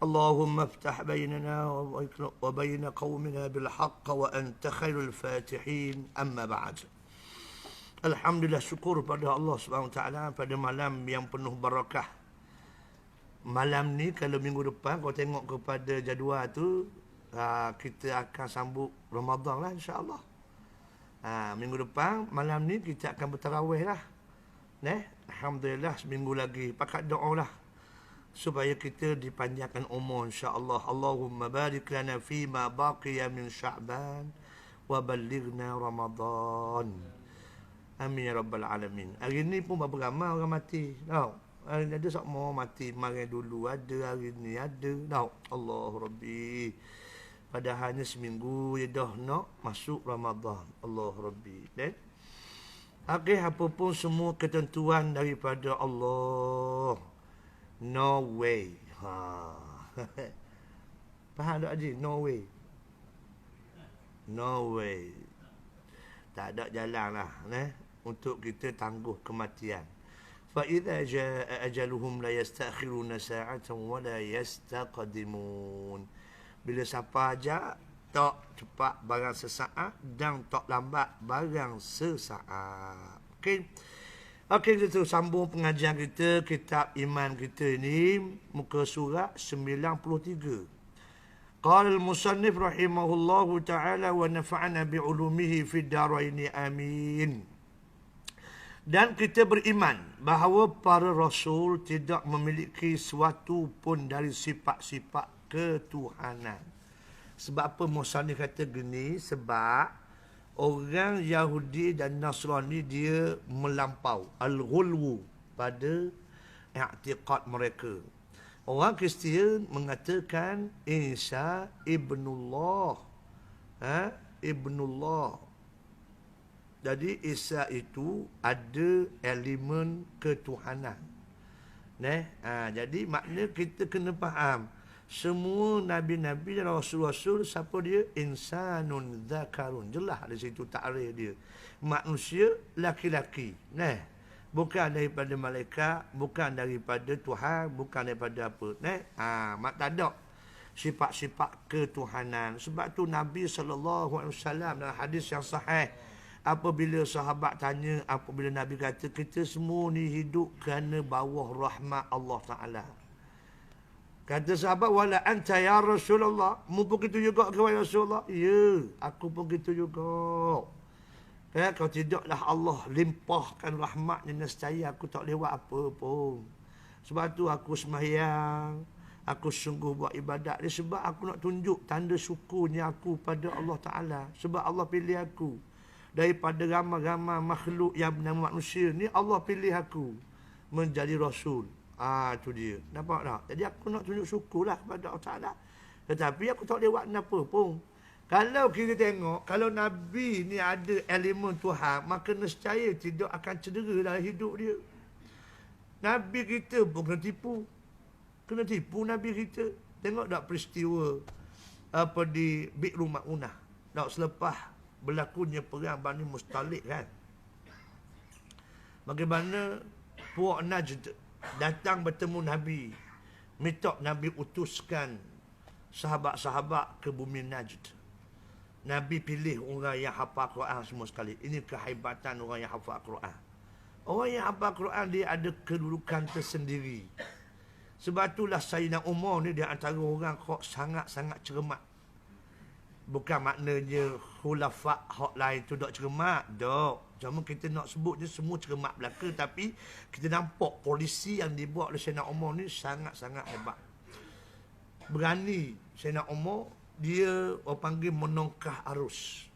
اللهم افتح بيننا وبين قومنا بالحق وأنت خير الفاتحين. أما بعد. Alhamdulillah, syukur pada Allah SWT pada malam yang penuh barakah. Malam ni kalau minggu depan kau tengok kepada jadual tu, kita akan sambut Ramadan lah, insya-Allah. Minggu depan malam ni kita akan bertarawih lah. Alhamdulillah, seminggu lagi. Pakat doa lah supaya kita dipanjangkan umur, insya-Allah. Allahumma barik lana fima baqiya min Sya'ban wa ballighna Ramadan. Amin ya rabbal alamin. Hari ni pun berapa ramai orang mati. Tahu? Ada semua mati kemarin dulu ada, hari ni ada. Tahu? Allah Rabbi. Padahalnya seminggu je dah nak masuk Ramadan. Allah Rabbi. Okey, apa pun semua ketentuan daripada Allah. No way. Faham tak Haji? No way. No way. Tak ada jalan lah untuk kita tangguh kematian. Fa idza jaa ajaluhum la yastakhiruna sa'atan wa la yastaqdimun. Bila siapa ajak, tak cepat barang sesaat dan tak lambat barang sesaat. Okey. Okey, kita sambung pengajian kita, kitab iman kita ini, muka surat 93. Qala al-musannif rahimahullahu ta'ala wa nafa'ana bi'ulumihi fid daraini amin. Dan kita beriman bahawa para rasul tidak memiliki sesuatu pun dari sifat-sifat ketuhanan. Sebab apa musannif kata gini? Sebab orang Yahudi dan Nasrani dia melampau al-ghulwu pada i'tiqad mereka. Orang Kristian mengatakan Isa ibnullah. Ibnullah. Jadi Isa itu ada elemen ketuhanan. Jadi makna kita kena faham semua nabi-nabi dan rasul-rasul siapa dia? Insanun dzakarun. Jelas di situ takrif dia. Manusia laki-laki. Bukan daripada malaikat, bukan daripada Tuhan, bukan daripada apa. Mak tak ada sifat-sifat ketuhanan. Sebab tu Nabi SAW dalam hadis yang sahih, apabila sahabat tanya, apabila Nabi kata kita semua ni hidup kerana bawah rahmat Allah Ta'ala. Kata sahabat, wala anta ya Rasulullah, mu pun gitu juga ke Rasulullah? Ya, aku pun gitu juga. Kalau tidaklah Allah limpahkan rahmatnya, nescaya aku tak lewat apa pun. Sebab tu aku sembahyang, aku sungguh buat ibadat ni sebab aku nak tunjuk tanda syukurnya aku pada Allah Ta'ala. Sebab Allah pilih aku daripada ramai-ramai makhluk yang bernama manusia ni, Allah pilih aku menjadi rasul. Itu dia. Nampak tak? Jadi aku nak tunjuk syukurlah kepada Allah Ta'ala. Tetapi aku tak lewat apa pun. Kalau kita tengok, kalau Nabi ni ada elemen Tuhan, maka nescaya tidak akan cedera dalam hidup dia. Nabi kita pun kena tipu. Kena tipu Nabi kita. Tengok tak peristiwa di Bi'ru Ma'unah. Tak selepas berlakunya perang Bani Mustalik kan. Bagaimana puak Najd datang bertemu Nabi, minta Nabi utuskan sahabat-sahabat ke bumi Najd. Nabi pilih orang yang hafal Quran semua sekali. Ini kehebatan orang yang hafal Quran. Orang yang hafal Quran dia ada kedudukan tersendiri. Sebab itulah Sayyidina Umar ni dia antara orang kok sangat-sangat cermat. Bukan maknanya khulafak hak lain tu tak cermat. Tak. Cuma kita nak sebut je semua cermat belaka. Tapi kita nampak polisi yang dibuat oleh Sayyidina Umar ni sangat-sangat hebat. Berani Sayyidina Umar, dia orang panggil menongkah arus.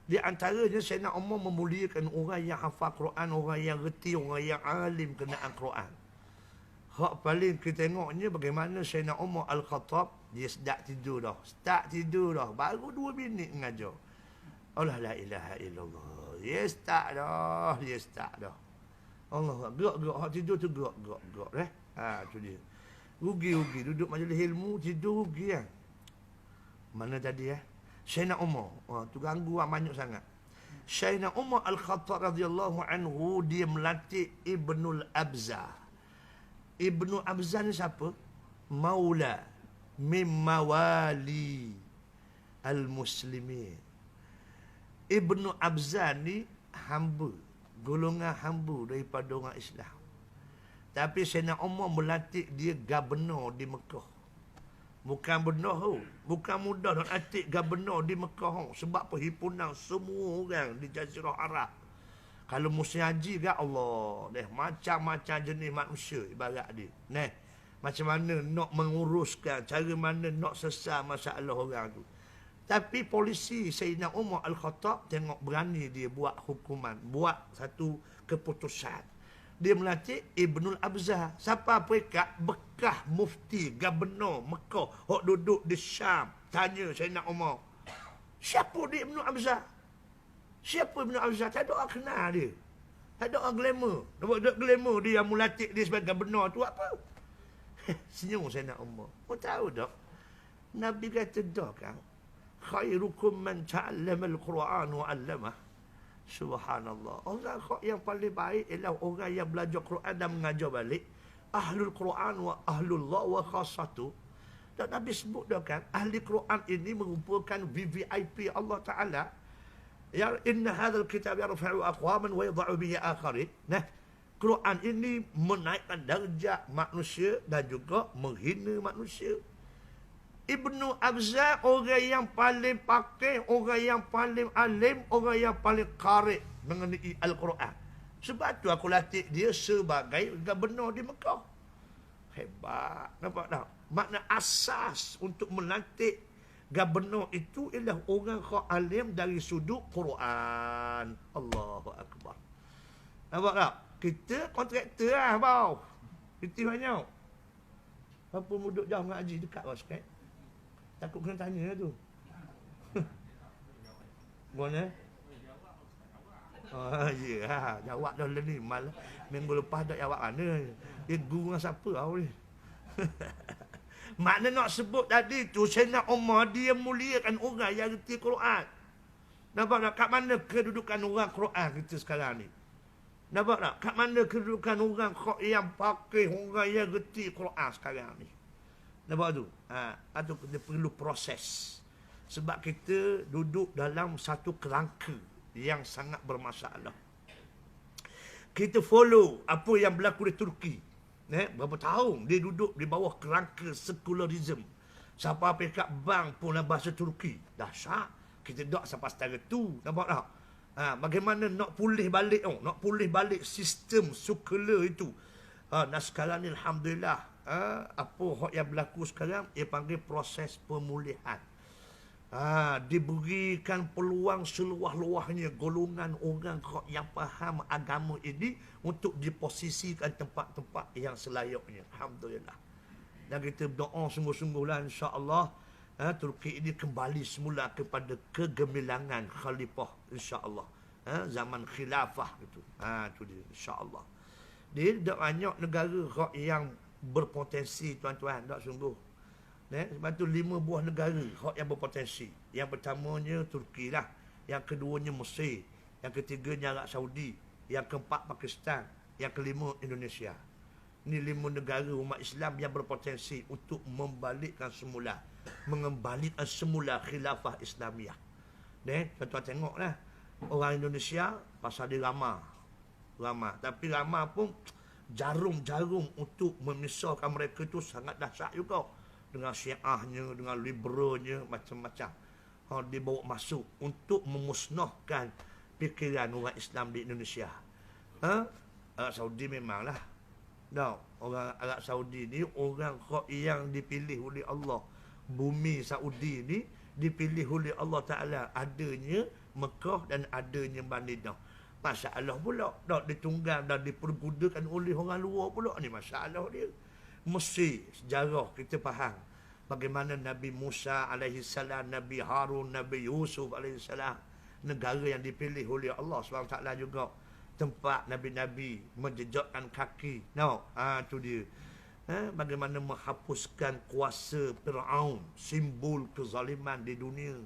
Di antaranya Sayyidina Umar memuliakan orang yang hafal Quran, orang yang reti, orang yang alim kenaan Quran. Hak paling kita tengoknya bagaimana Sayyidina Umar Al-Khattab, dia start tidur dah. Baru 2 minit mengajar. Allah la ilaha illallah. Dia start dah. Allah gerak-gerak. Hak tidur tu gerak-gerak. Tu dia. Rugi. Duduk majlis ilmu, tidur rugi kan. Mana tadi Sayyidina Umar. Tu ganggu banyak sangat. Sayyidina Umar Al-Khattab radhiyallahu anhu, dia melantik Ibnul Abzah. Ibnu Abzah ni siapa? Maula mimawali al-muslimin. Ibnu Abzan ni hamba, golongan hamba daripada orang Islam. Tapi Sayyidina Umar melantik dia gubernur di Mekah. Bukan benar tu. Bukan mudah nak lantik gubernur di Mekah tu. Sebab perhimpunan semua orang di Jazirah Arab. Kalau musim haji kan Allah. Macam-macam jenis manusia ibarat dia. Macam mana nak menguruskan, cara mana nak selesai masalah orang tu. Tapi polisi Sayyidina Umar Al-Khattab tengok berani dia buat hukuman, buat satu keputusan. Dia melantik Ibnul Abzah. Siapa peringkat bekas mufti gubernur Mekah hok duduk di Syam. Tanya Sayyidina Umar, siapa dia Ibnul Abzah? Siapa Ibnul Abzah? Tak ada orang kenal dia. Tak ada orang glamour. Nampak glamour dia yang melantik dia sebagai gubernur tu apa? Senyum Sayyidina Umar. Kau tahu tak? Nabi kata dah kan, khairukum man ta'allama al-Quran wa 'allamah. Subhanallah. Orang yang paling baik ialah orang yang belajar Quran dan mengajar balik. Ahlul Quran wa ahlullah wa khassatu. Dan Nabi sebut dah kan, ahli Quran ini mengumpulkan VVIP Allah Ta'ala. Ya inna hadzal kitab yarfa'u aqwaman wa yadh'u bihi akharin. Quran ini menaikkan darjat manusia dan juga menghina manusia. Ibnu Abzah orang yang paling pakai, orang yang paling alim, orang yang paling qari' mengenai Al-Quran. Sebab tu aku latih dia sebagai gubernur di Mekah. Hebat. Nampak tak? Makna asas untuk melantik gubernur itu ialah orang yang alim dari sudut Quran. Allahu Akbar. Nampak tak? Kita kontraktor lah, bau. Kita banyak. Apa duduk jauh dengan Haji dekat bau sikit. Takut kena tanya tu. Mana? Oh, ya. Jawab dah ni. Malah minggu lepas dah jawab mana. Dia guru dengan siapa kau ni? Makna nak sebut tadi tu, Sayyidina Umar dia muliakan orang yang reti Quran. Nampak tak? Kat mana kedudukan orang Quran kita sekarang ni? Nampak tak? Kat mana kedudukan orang yang pakai, orang yang reti Quran sekarang ni? Nampak tu? Atau dia perlu proses. Sebab kita duduk dalam satu kerangka yang sangat bermasalah. Kita follow apa yang berlaku di Turki. Berapa tahun dia duduk di bawah kerangka sekularisme. Siapa pekat bank pun bahasa Turki. Dahsyat. Kita tak sampai setara tu. Nampak tak? Bagaimana nak pulih balik nak pulih balik sistem sekular itu. Nah sekarang ni alhamdulillah, apa yang berlaku sekarang ia panggil proses pemulihan. Diberikan peluang seluah-luahnya golongan orang yang faham agama ini untuk diposisikan tempat-tempat yang selayaknya. Alhamdulillah. Dan kita berdoa sungguh-sungguhlah insya-Allah Turki ini kembali semula kepada kegemilangan khalifah insya-Allah. Zaman khilafah itu. Itu dia insya-Allah. Dia tak banyak negara yang berpotensi tuan-tuan, tak sungguh. Sebab tu 5 buah negara yang berpotensi. Yang pertamanya Turki lah, yang keduanya Mesir, yang ketiganya Arab Saudi, yang keempat Pakistan, yang kelima Indonesia. Ini 5 negara umat Islam yang berpotensi untuk membalikkan semula, mengembalikan semula khilafah Islamiah. Tuan-tuan tengoklah, orang Indonesia pasal dia ramah. Tapi ramah pun jarum-jarum untuk memisahkan mereka itu sangat dahsyat juga. Dengan syiahnya, dengan liberalnya, macam-macam. Dia bawa masuk untuk memusnahkan fikiran orang Islam di Indonesia. Arab Saudi memanglah. Orang Arab Saudi ni orang yang dipilih oleh Allah. Bumi Saudi ni dipilih oleh Allah Ta'ala. Adanya Mekah dan adanya Madinah. Masalah pula. Tak ditunggang dan dipergunakan oleh orang luar pula. Ni masalah dia. Mesti sejarah kita faham. Bagaimana Nabi Musa AS, Nabi Harun, Nabi Yusuf AS. Negara yang dipilih oleh Allah SWT juga. Tempat Nabi-Nabi menjejakkan kaki. Itu dia. Bagaimana menghapuskan kuasa Fir'aun. Simbol kezaliman di dunia.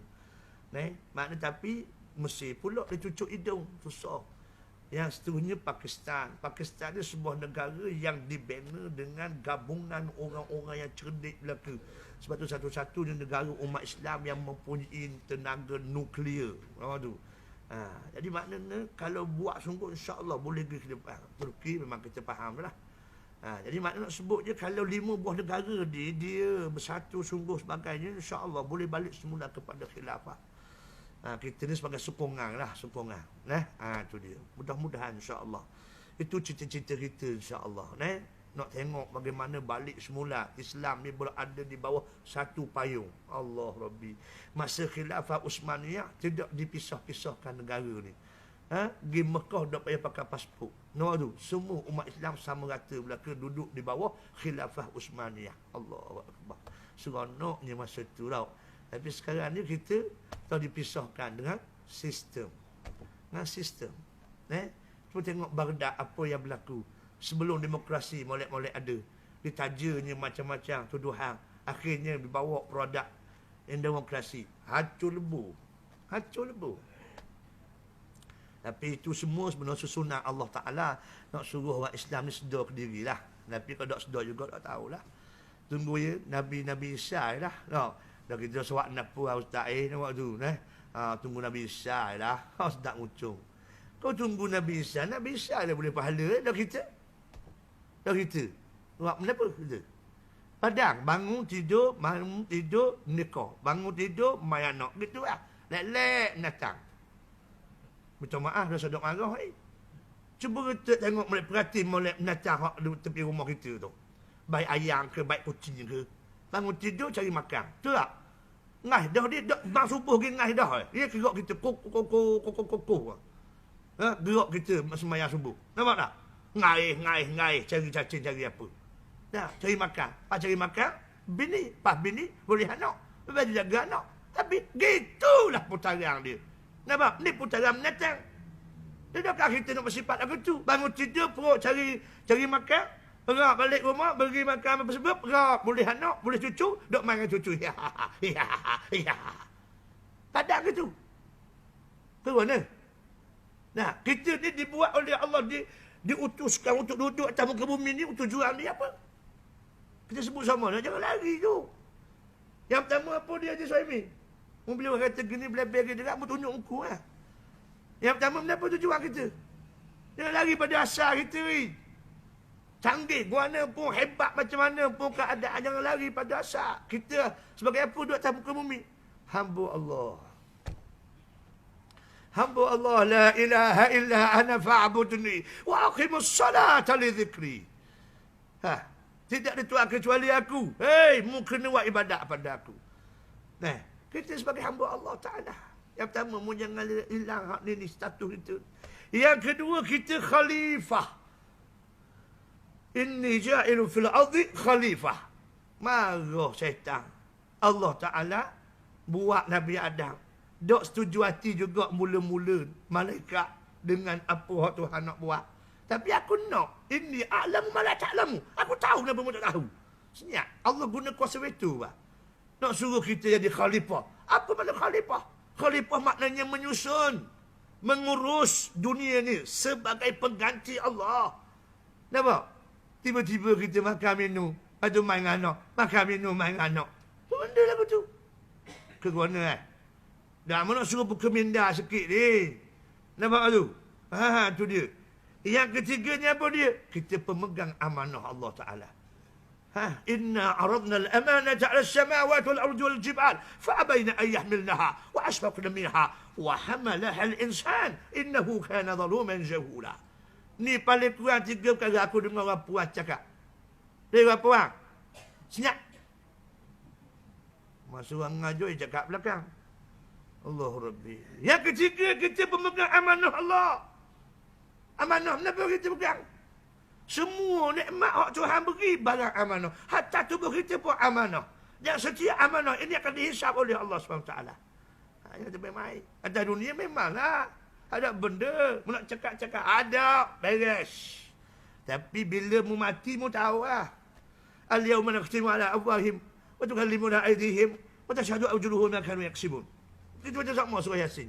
Maknanya tapi Mesir pula dia cucuk hidung. Susah. Yang seterusnya Pakistan. Pakistan ni sebuah negara yang dibina dengan gabungan orang-orang yang cerdik belaka. Sebab tu satu-satunya negara umat Islam yang mempunyai tenaga nuklear. Tu. Jadi maknanya kalau buat sungguh insya-Allah boleh pergi ke depan. Turki memang kita faham lah. Jadi maknanya nak sebut je kalau 5 buah negara dia bersatu sungguh sebagainya, insya-Allah boleh balik semula kepada khilafah. Kita ni sebagai sokongan lah, sokongan. Tu dia. Mudah-mudahan insya-Allah. Itu cita-cita kita insya-Allah. Nak tengok bagaimana balik semula Islam ni berada di bawah satu payung. Allah Rabbi. Masa khilafah Uthmaniyah tidak dipisah-pisahkan negara ni. Pergi Mekah tak payah pakai pasport. Tu. Semua umat Islam sama rata belaka duduk di bawah khilafah Uthmaniyah. Allahu Akbar. Seronoknya masa tu tau. Tapi sekarang ni kita tahu dipisahkan dengan sistem. Dengan sistem. Cuba tengok Baghdad apa yang berlaku. Sebelum demokrasi molek-molek ada. Ditajanya macam-macam tuduhan. Akhirnya dibawa produk yang demokrasi. Hancur lebur. Hancur lebur. Tapi itu semua sebenarnya susunan Allah Ta'ala. Nak suruh orang Islam ni sedar ke diri lah. Tapi kalau tak sedar juga tak tahulah. Tunggu ya Nabi Isa lah. Dah kita suat napa Ustaz nampak tu. Tunggu Nabi Isa lah. Sedap ngucung. Kau tunggu Nabi Isa dah boleh pahala dah kita. Dah kita. Buat kenapa kita? Padang, bangun tidur, nikah. Bangun tidur, main anak. Gitu lah. Lek-lek, datang. Minta maaf, dah sedap marah. Cuba kita tengok, perhati molek datang di tepi rumah kita tu. Baik ayam ke, baik kucing ke. Bangun tidur, cari makan. Tu tak? Ngai dah dia, bang subuh pergi ngai dah. Dia gerak kita, koko. Gerak kita sembahyang subuh. Nampak tak? Ngai, cari cacing, cari apa. Dah, cari makan. Pas cari makan, bini boleh anak. Lepas dia jaga anak. Tapi gitulah putaran dia. Nampak? Ni putaran menatang. Tidakkah kita nak bersifat aku tu? Bangun tidur, perut cari makan. Gerak balik rumah, bagi makan apa sebab. Gerak, boleh anak, boleh cucu. Duk main dengan cucu. Padak ke tu? Ke mana? Nah, kita ni dibuat oleh Allah, diutuskan untuk duduk atas muka bumi ni, tujuan dia apa? Kita sebut sama lah, jangan lari tu. Yang pertama apa dia je Suhaimi? Beliau kata gini, belabel ke dekat, tunjuk muka lah. Yang pertama, kenapa tujuan kita? Jangan lari pada asal kita ni. Canggih, mana pun, hebat macam mana pun keadaan, jangan lari pada asal. Kita sebagai apa duduk atas muka bumi? Hamba Allah. Hamba Allah, la ilaha illa ana fa'budni wa aqimus salata li dhikri. Tidak ada Tuhan kecuali aku. Mu kena buat ibadat pada aku. Kita sebagai hamba Allah Ta'ala. Yang pertama, mu jangan hilang hak ni status kita. Yang kedua, kita khalifah. Inni ja'ilu fil ardi khalifah. Marah syaitan. Allah Ta'ala buat Nabi Adam. Dok setuju hati juga mula-mula malaikat dengan apa yang Tuhan nak buat. Tapi aku nak. Ini a'lamu ma la ta'lamu. Aku tahu kenapa mu tak tahu. Senyap. Allah guna kuasa itu. Nak suruh kita jadi khalifah. Apa makna khalifah? Khalifah maknanya menyusun. Mengurus dunia ni sebagai pengganti Allah. Nampak? Tiba-tiba kita makan minum. Atau main anak. Makan minum, main anak. Benda lah betul. Ke mana dah nak suruh buka minda sikit ni. Nampak tu? Tu dia. Yang ketiganya apa dia? Kita pemegang amanah Allah Ta'ala. Inna aradna al-amanata 'ala as-samawati wal-ardi wal-jibal fa'abayna an yahmilnaha wa ashfaqna minha wa hamalaha al-insan innahu kana zaluman jahula. Ni paling kurang 3 perkara aku dengar orang puas cakap. Dia apa orang? Senyap. Masa orang ngajar cakap belakang. Allah Rabbi. Yang ketiga, kita pemegang amanah Allah. Amanah, kenapa kita pegang? Semua nikmat hak Tuhan beri barang amanah. Hatta tubuh kita pun amanah. Yang setiap amanah ini akan dihisap oleh Allah SWT. Yang terbaik. Atas dunia memanglah. Ada benda. Nak cakap-cakap. Ada. Beres. Tapi bila mu mati, mu tahu lah. Al-yawma nakhtimu ala afwahim. Wa tukallimuna aydihim. Wa tashhadu arjuluhum ma kanu yaksibun. Itu macam sama surah Yasin.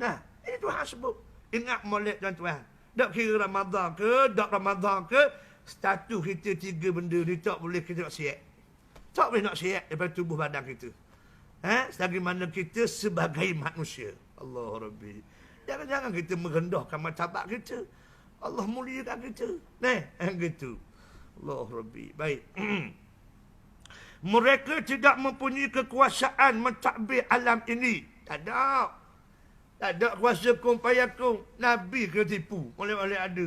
Nah, ini Tuhan sebut. Ingat molek tuan-tuan. Tak kira Ramadan ke, tak Ramadan ke, status kita 3 benda ni tak boleh kita nak siap. Tak boleh nak siap daripada tubuh badan kita. Selagi mana kita sebagai manusia. Allah Rabbi. Jangan-jangan kita merendahkan martabat kita. Allah muliakan kita. Gitu. Allah Rabbi. Baik. Mereka tidak mempunyai kekuasaan mentadbir alam ini. Tak ada. Tak ada kuasa kum payakum. Nabi kena tipu. Oleh-oleh ada.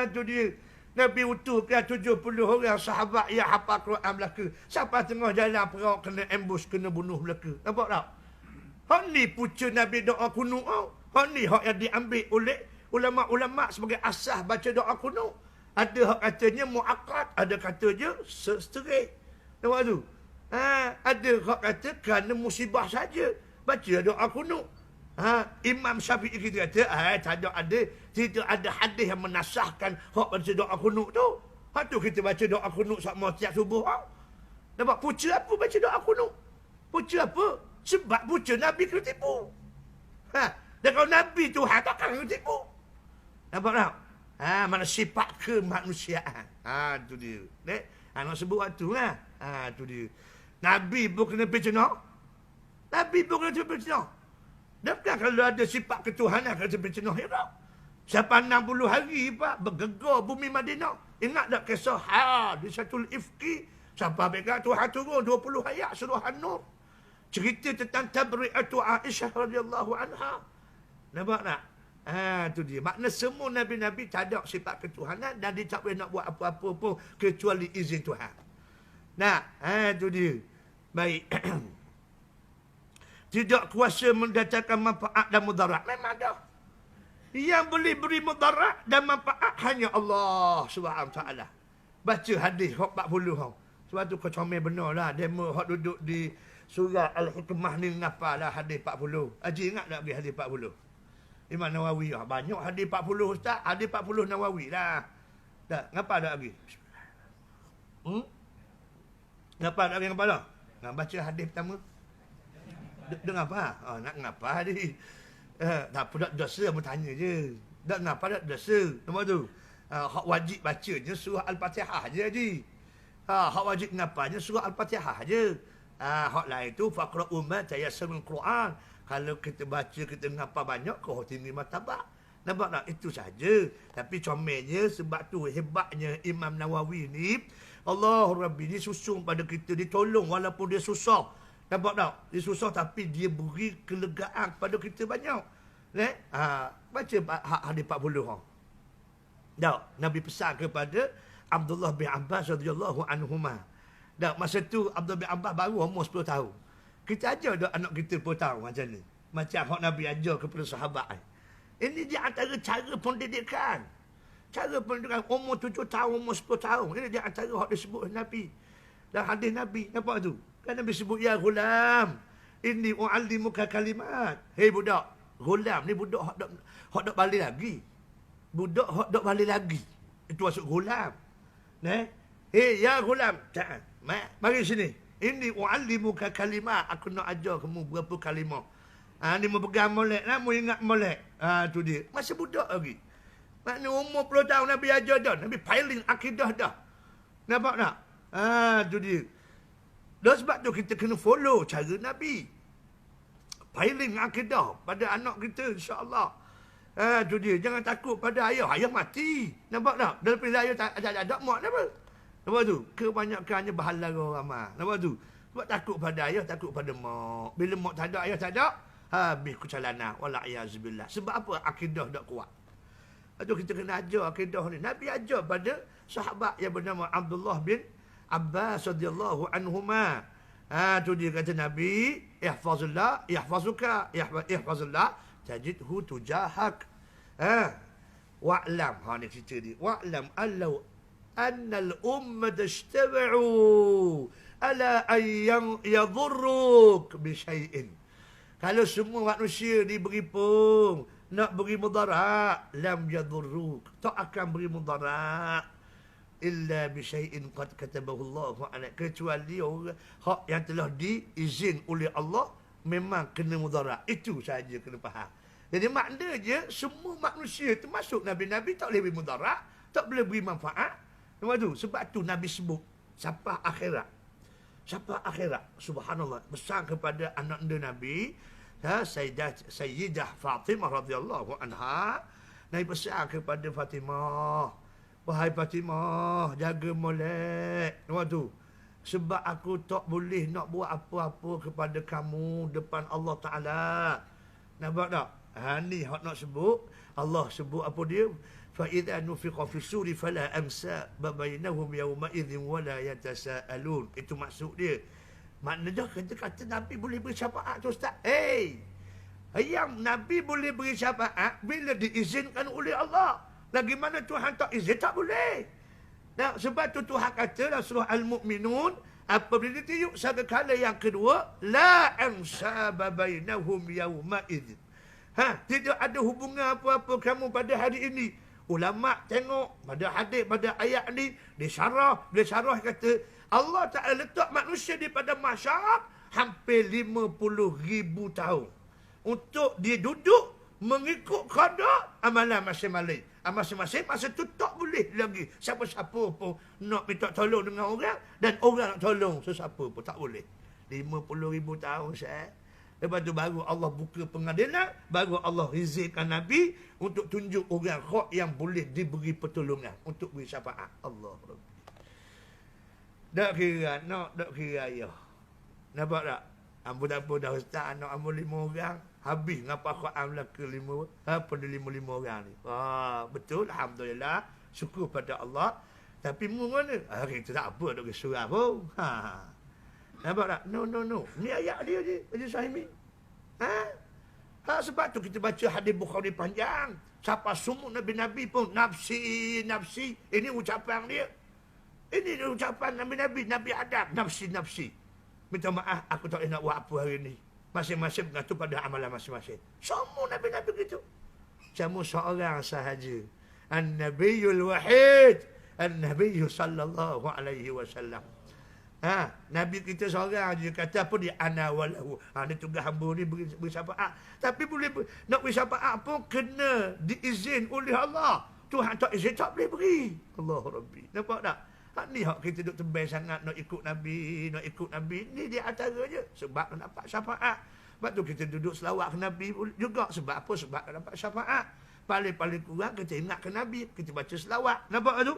Itu dia. Nabi utuhkan 70 orang sahabat yang hafal Quran belaka. Siapa tengah jalan perang kena ambush, kena bunuh belaka. Nampak tak? Hak ni puca Nabi doa kunut. Hak ni hak yang diambil oleh ulama-ulama sebagai asas baca doa kunut. Ada hak katanya muakkad, ada katanya straight. Nampak tu? Ada hak kata kerana musibah saja baca doa kunut. Imam Syafi'i kita kata tidak ada hadis yang menasahkan hak baca doa kunut tu. Hak tu kita baca doa kunut sama tiap subuh. Nampak puca apa baca doa kunut? Puca apa? Sebab puca Nabi kena tipu. Dan kalau Nabi Tuhan takkan kena tipu. Nampak tak? Mana sifat kemanusiaan. Tu dia. Nak sebut waktu lah. Tu dia. Nabi pun kena bercenok. Nabi pun kena bercenok. Dan kalau ada sifat ketuhanan kena bercenok. Ya tak? Siapa 60 hari Pak bergegar bumi Madinah. Ingat tak kisah Hadisatul Ifki? Siapa pegang Tuhan turun 20 ayat surah An-Nur. Cerita tentang tabri'atu Aisyah radhiyallahu anha. Nampak tak? Tu dia. Makna semua Nabi-Nabi tak ada sifat ketuhanan dan dia tak boleh nak buat apa-apa pun kecuali izin Tuhan. Tu dia. Baik. Tidak kuasa mendatangkan manfaat dan mudarat. Memang ada. Yang boleh beri mudarat dan manfaat hanya Allah Subhanahu Wa Taala. Baca hadis 40 hang. Sebab tu kau comel benar lah. Demo hak duduk di surah Al-Hikmah ni ngapa lah hadis 40. Haji ingat tak pergi hadis 40? Imam Nawawi. Banyak hadis 40 ustaz. Hadis 40 Nawawi lah. Tak, ngapa tak pergi? Ngapa tak pergi ngapa dah? Nak baca hadis pertama. Dengar apa? Nak ngapa ni? Tak apa, tak dosa, mau tanya je. Tak ngapa tak dosa. Nombor tu. Hak wajib bacanya surah Al-Fatihah je, Haji. Hak wajib ngapanya surah Al-Fatihah je. Hak lain tu faqra'u ma tayassara min Quran. Kalau kita baca, kita ngapa banyak, kau tinggi martabat. Nampak tak? Itu saja. Tapi comelnya, sebab tu hebatnya Imam Nawawi ni, Allah Rabbi ni susung pada kita, ditolong walaupun dia susah. Nampak tak? Dia susah tapi dia beri kelegaan kepada kita banyak. Baca hadis 40. Tak, Nabi pesan kepada Abdullah bin Abbas radhiyallahu anhuma. Tak, masa tu Abdullah bin Abbas baru umur 10 tahun. Kita ajar dah anak kita 10 tahun macam ni. Macam hak Nabi ajar kepada sahabat. Ini di antara cara pendidikan. Cara pendidikan umur 7 tahun, umur 10 tahun. Ini di antara hak disebut Nabi. Dan hadis Nabi. Nampak tu? Kan Nabi sebut, ya gulam, inni u'allimuka kalimat. Hei budak, gulam ni budak hak dak balik lagi. Budak hak dak balik lagi. Itu maksud gulam. Hei ya gulam, mari sini. Inni u'allimuka kalimat. Aku nak ajar kamu berapa kalimah. Ni mau pegang molek lah, mau ingat molek. Tu dia. Masih budak lagi. Makna umur 10 tahun Nabi ajar dah. Nabi piling akidah dah. Nampak tak? Tu dia. Dan sebab tu kita kena follow cara Nabi. Piling akidah pada anak kita, insya-Allah. Tu dia. Jangan takut pada ayah. Ayah mati. Nampak tak? Dalam pilih ayah tak ada mak apa? Nampak tu? Kebanyakannya berhalang ramai. Nampak tu? Sebab takut pada ayah, takut pada mak. Bila mak tak ada, ayah tak ada, habis kecalanan. Wala'iyazbillah. Sebab apa? Akidah tak kuat. Lepas kita kena ajar akidah ni. Nabi ajar pada sahabat yang bernama Abdullah bin Abbas radhiyallahu anhuma. Tu dia kata Nabi, ihfazillah yahfazuka, ihfazillah tajidhu tujahak. Wa'lam, ni cerita dia. Wa'lam allau annal ummat ishtaba'u ala an yadhurruk bi syai'in. Kalau semua manusia diberi pun nak beri mudarat, lam yadhurruk, tak akan beri mudarat illa bi syai'in qad katabahu Allah alaik, kecuali orang hak yang telah diizin oleh Allah memang kena mudarat. Itu saja kena faham. Jadi makna je, semua manusia termasuk Nabi-Nabi tak boleh beri mudarat, tak boleh beri manfaat. Nampak tu? Sebab tu Nabi sebut, siapa akhirat. Siapa akhirat. Subhanallah. Pesan kepada anak anda Nabi, Sayyidah Fatimah radhiyallahu anha. Nabi pesan kepada Fatimah, wahai Fatimah, jaga molek. Nampak tu? Sebab aku tak boleh nak buat apa-apa kepada kamu depan Allah Ta'ala. Nampak tak? Ni hak nak sebut. Allah sebut apa dia? فَإِذَا نُفِقَ فِي السُّورِ فَلَا أَمْسَاءَ بَيْنَهُمْ يَوْمَئِذٍ وَلَا يَتَسَاءَلُونَ. Itu maksud dia. Maknanya kata Nabi boleh beri syafaat tu Ustaz. Yang Nabi boleh beri syafaat bila diizinkan oleh Allah. Lagi mana Tuhan tak izin, tak boleh. Nah, sebab tu Tuhan kata dalam surah Al-Mu'minun, apabila ditiup kala yang kedua, la ansaba bainahum yawma'id. Tidak ada hubungan apa-apa kamu pada hari ini. Ulama tengok pada hadis, pada ayat ni, dia syarah kata, Allah Ta'ala letak manusia di pada masyarakat hampir 50,000 tahun. Untuk dia duduk mengikut qada amalan masing-masing. Masing-masing masa tu tak boleh lagi siapa-siapa pun nak minta tolong dengan orang, dan orang nak tolong sesiapa pun tak boleh. 50,000 tahun saya. Lepas tu baru Allah buka pengadilan, baru Allah izinkan Nabi untuk tunjuk orang hak yang boleh diberi pertolongan untuk beri syafaat. Allah Rabbi. Tak kira anak, tak kira ayah. Nampak tak? Ampun-ampun dah ustaz, anak ampun 5 orang. Habis ngapa Quran belaka 5 orang ni. Betul, alhamdulillah. Syukur pada Allah. Tapi mu mana? Kita tak apa nak surah pun. Nampak tak? No. Ni ayat dia je. Haji Sahimi. Sebab tu kita baca hadis Bukhari panjang. Siapa semua Nabi-Nabi pun nafsi. Ini ucapan dia. Ini ucapan Nabi-Nabi. Nabi Adam. Nafsi. Minta maaf, aku tak boleh nak buat apa hari ni. Masing-masing bergantung pada amalan masing-masing. Semua Nabi-Nabi begitu. Cuma seorang sahaja. An-Nabiyul Wahid. An-Nabiyyu sallallahu alaihi wasallam. Nabi kita seorang je kata apa dia? Ana walahu. Dia tugas hamba ni beri syafaat. Tapi boleh nak beri syafaat pun kena diizin oleh Allah. Tuhan tak izin tak boleh beri. Allah Rabbi. Nampak tak? Ni hak kita duk tebal sangat nak ikut Nabi. Ni dia antaranya. Sebab nak dapat syafaat. Sebab tu kita duduk selawat ke Nabi juga. Sebab apa? Sebab nak dapat syafaat. Paling-paling kurang kita ingat ke Nabi. Kita baca selawat. Nampak tu?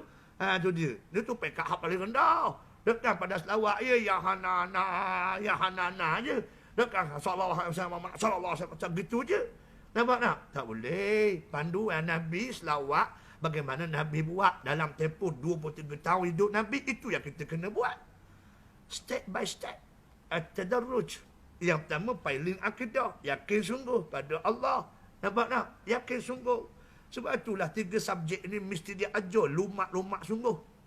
Tu dia. Dia tu pekat hak paling rendah. Dekat pada selawat ya Hanana je. Dekat sallallahu alaihi wasallam macam gitu je. Nampak tak? Tak boleh. Panduan Nabi selawat bagaimana Nabi buat dalam tempoh 23 tahun hidup Nabi, itu yang kita kena buat. Step by step. At-tadarruj. Yang pertama paling akidah, yakin sungguh pada Allah. Nampak tak? Yakin sungguh. Sebab itulah 3 subjek ini mesti dia ajar lumak sungguh.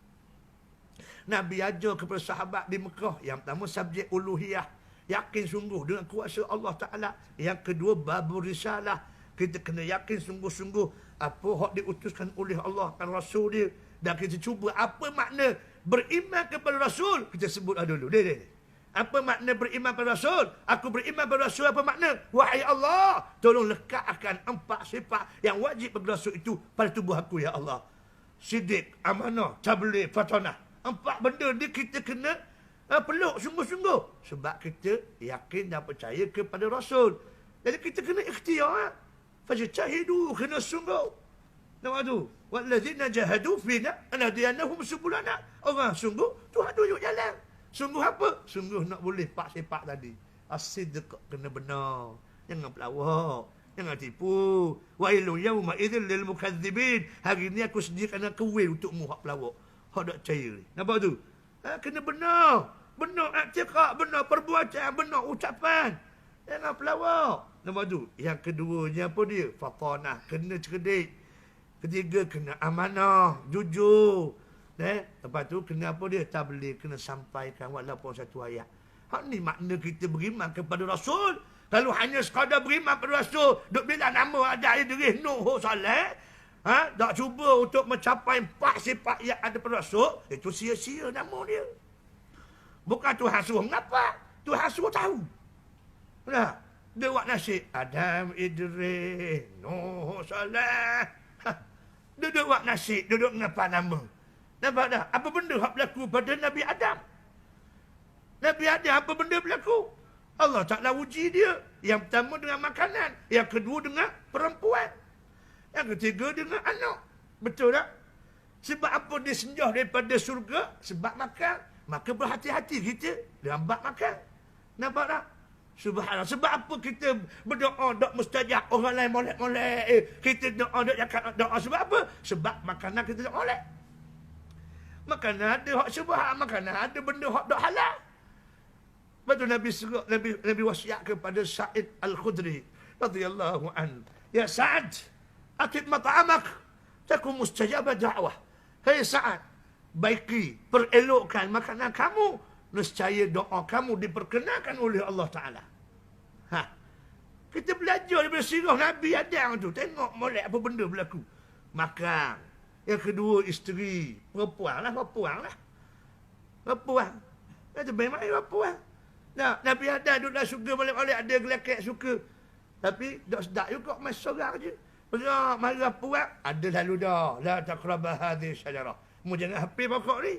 Nabi ajar kepada sahabat di Mekah. Yang pertama subjek uluhiyah, yakin sungguh dengan kuasa Allah Ta'ala. Yang kedua babur risalah, kita kena yakin sungguh-sungguh apa hak diutuskan oleh Allah dan Rasul dia. Dan kita cuba apa makna beriman kepada Rasul. Kita sebut dulu. Dia. Apa makna beriman kepada Rasul? Aku beriman kepada Rasul, apa makna? Wahai Allah, tolong lekatkan 4 sifat yang wajib kepada Rasul itu pada tubuh aku, ya Allah. Siddiq, amanah, tabligh, fatanah. 4 benda ni kita kena peluk sungguh-sungguh. Sebab kita yakin dan percaya kepada Rasul. Jadi kita kena ikhtiar. Fajtahidu, kena sungguh. Nampak tu? Wallazina jahadu fina lanahdiyannahum subulana. Orang sungguh, Tuhan tunjuk jalan. Sungguh apa? Sungguh nak boleh 4 sifat tadi. As-sidq, kena benar. Jangan pelawak. Jangan tipu. Wailun yawma idzil lil mukadzibin. Hari ni aku sediakan kuil untukmu hak pelawak. Hak tak percaya ni. Nampak tu? Kena benar. Benar i'tiqad, benar perbuatan, benar ucapan. Jangan pelawak. Nampak tu? Yang keduanya apa dia? Fatanah, kena cerdik. Ketiga, kena amanah, jujur. Lepas tu, kena apa dia? Tabligh, kena sampaikan walaupun 1 ayat. Hak ni makna kita beriman kepada Rasul. Kalau hanya sekadar beriman kepada Rasul, duk bilang nama ada Idris Nuh Saleh, tak cuba untuk mencapai 4 sifat yang ada pada Rasul, itu sia-sia nama dia. Bukan Tuhan suruh mengapa, Tuhan suruh tahu. Nah, Dia buat nasi. Adam, Idris, Nuh, Saleh. Dia buat nasi. Duduk ngapa nama. Nampak tak? Apa benda yang berlaku pada Nabi Adam? Nabi Adam apa benda berlaku? Allah Ta'ala uji dia. Yang pertama dengan makanan. Yang kedua dengan perempuan. Yang ketiga dengan anak. Betul tak? Sebab apa dia senjah daripada surga? Sebab makan. Maka berhati-hati kita dalam bab makan. Nampak tak? Subhanallah. Sebab apa kita berdoa dok mustajab, orang lain molek-molek. Kita doa dok cakap doa sebab apa? Sebab makanan kita dok molek. Makanan ada hak syubhat, makanan ada benda hak dok halal. Betul Nabi wasiat kepada Sa'id Al-Khudri radhiyallahu an. Ya Sa'ad, atib mat'amak takun mustajabah da'wah. Hai Sa'ad, baiki, perelokkan makanan kamu, nescaya doa kamu diperkenalkan oleh Allah Ta'ala. Kita belajar daripada sirah Nabi Adam tu. Tengok molek apa benda berlaku. Makan. Yang kedua, isteri. Perempuan lah. Perempuan. Itu memang perempuan. Nah, Nabi Adam duduk dalam syurga molek-molek. Ada gelakak suka. Tapi, tak sedap juga. Mas seorang je. Bila marah puak, ada lalu dah. La taqrabah hadhihi syajarah. Mu jangan hampir pokok ni.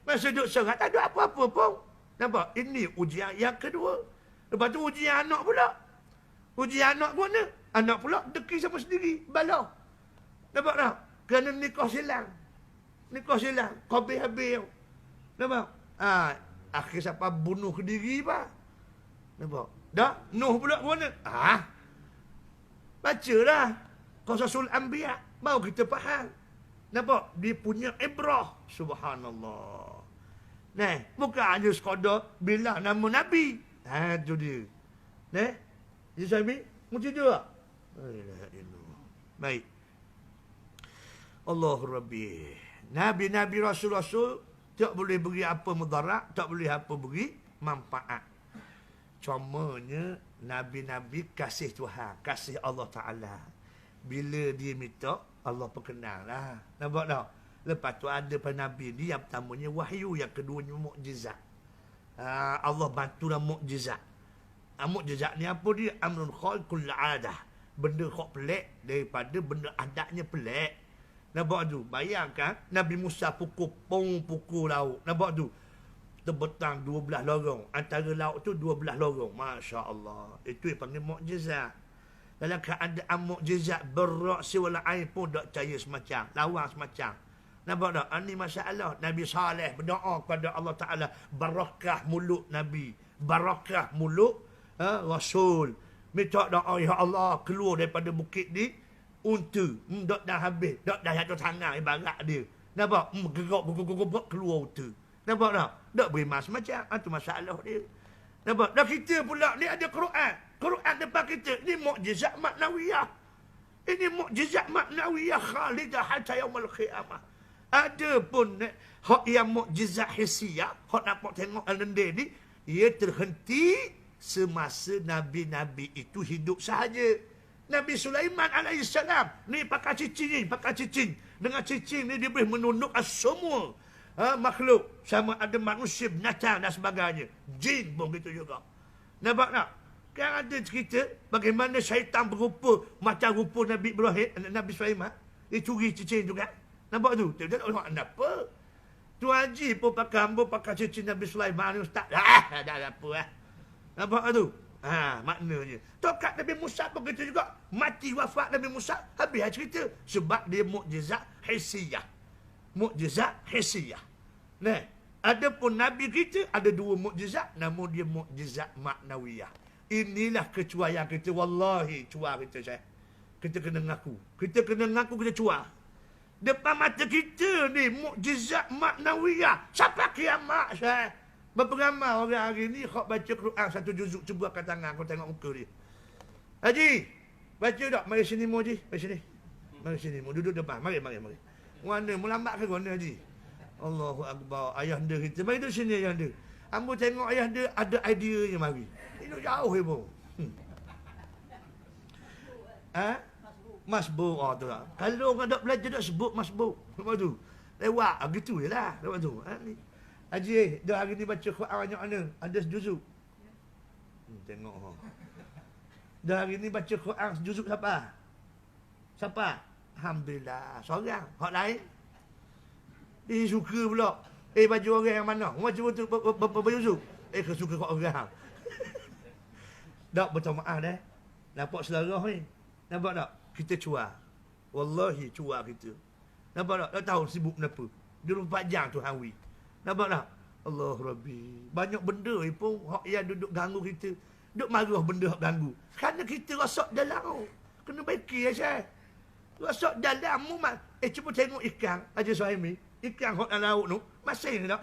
Masa duduk seorang, tak ada apa-apa pun. Nampak? Ini ujian yang kedua. Lepas tu ujian anak pula. Ujian anak mana? Anak pula deki sama sendiri. Bala. Nampak tak? Kerana nikah silang. Nikah silang. Habis-habis. Nampak? Akhir siapa bunuh ke diri pak. Nampak? Dah? Nuh pula mana? Bacalah. Qasasul Anbiya. Baru kita faham. Nampak? Dia punya ibrah. Subhanallah. Nah, bukan hanya sekadar bila nama Nabi. Itu dia. Nah, dia Sami, mesti dia. Baik. Allah Rabbi. Nabi-nabi Rasul-Rasul tak boleh beri apa mudarat, tak boleh apa beri manfaat. Cumanya Nabi-nabi kasih Tuhan, kasih Allah Ta'ala. Bila dia minta, Allah perkenal lah. Nampak tak? Lepas tu ada pada Nabi ni yang pertamanya wahyu, yang keduanya mukjizat. Allah bantu dalam mukjizat. Mukjizat ni apa dia? Amrun khalqul adah. Benda kok pelik daripada benda adatnya pelik. Nampak tu? Bayangkan Nabi Musa pukul laut. Nampak tu? Terbentang 12 lorong. Antara laut tu 12 lorong. Masya Allah. Itu yang panggil mukjizat. Dalam keadaan mukjizat berak siwala air pun tak percaya semacam. Lawan semacam. Nampak tak? Ini masalah. Nabi Saleh berdoa kepada Allah Ta'ala. Barakah mulut Nabi. Barakah mulut Rasul. Minta doa, ya Allah, keluar daripada bukit ni. Unta. Tak dah habis. Tak dah jatuh tangan ibarat dia. Nampak? Gerak keluar unta. Nampak tak? Tak beri macam. Itu masalah dia. Nampak? Dan kita pula ni ada Quran. Quran depan kita. Ini mukjizat maknawiyah. Ini mukjizat maknawiyah khalidah hatta yaumul qiyamah. Ada pun hak yang mukjizat hissiyah, hak nampak tengok alende ni, ia terhenti semasa nabi-nabi itu hidup sahaja. Nabi Sulaiman alaihissalam ni pakai cicing. Dengan cicing ni dia boleh menunduk semua makhluk, sama ada manusia, binatang dan sebagainya. Jin pun gitu juga. Nampak tak? Kan ada cerita bagaimana syaitan berupa macam rupa Nabi Ibrahim, Nabi Sulaiman. Dia curi cicing juga. Nampak tu? Dia tak tahu apa. Tu Haji pun pakai hamba pakai cicing Nabi Sulaiman ni ustaz. Dah apa lah. Nampak tu? Maknanya. Tokat Nabi Musa pun begitu juga. Mati wafat Nabi Musa. Habis cerita. Sebab dia mukjizat hissiyah. Mukjizat hissiyah. Nah, ada pun Nabi kita ada dua mukjizat. Namun dia mukjizat maknawiyah. Inilah kecuaian kita. Wallahi cuar kita saya. Kita kena ngaku. Kita cuar. Depan mata kita ni mukjizat maknawiyah. Sampai kiamat saya. Berapa ramai orang hari ni hak baca Quran satu juzuk, cuba angkat tangan kau tengok muka dia. Haji, baca tak? Mari sini mu Haji. Mari sini mu duduk depan. Mari. Mana melambat ke mana Haji? Allahu akbar. Ayah anda kita. Mari duduk sini ayah anda. Ambo tengok ayah anda ada ideanya mari. Ini jauh ibu. Masbuk. Tu lah. Kalau orang tak belajar tak sebut masbuk. Lepas tu. Lewat. Gitu je lah. Lepas tu. Haji, dah hari ni baca Quran banyak mana? Ada sejuzuk. Tengok. Dah hari ni baca Quran juzuk siapa? Siapa? Alhamdulillah. Seorang. Hak lain? Suka pula. Baju orang yang mana? Macam tu berapa juzuk? Suka kat orang. Tak, betul maaf dah. Nampak selarah ni. Nampak tak? Kita cuar. Wallahi cuar kita. Nampak tak? Tak tahu sibuk kenapa. 24 jam tu hawi. Nampak tak? Allah Rabbi. Banyak benda ni pun yang duduk ganggu kita. Duduk marah benda yang ganggu. Kerana kita rosak dalam. Kena baiki ya Syekh. Rosak dalam mu mak. Cuba tengok ikan. Haji Suhaimi. Ikan hot dalam laut tu. Masing ke tak?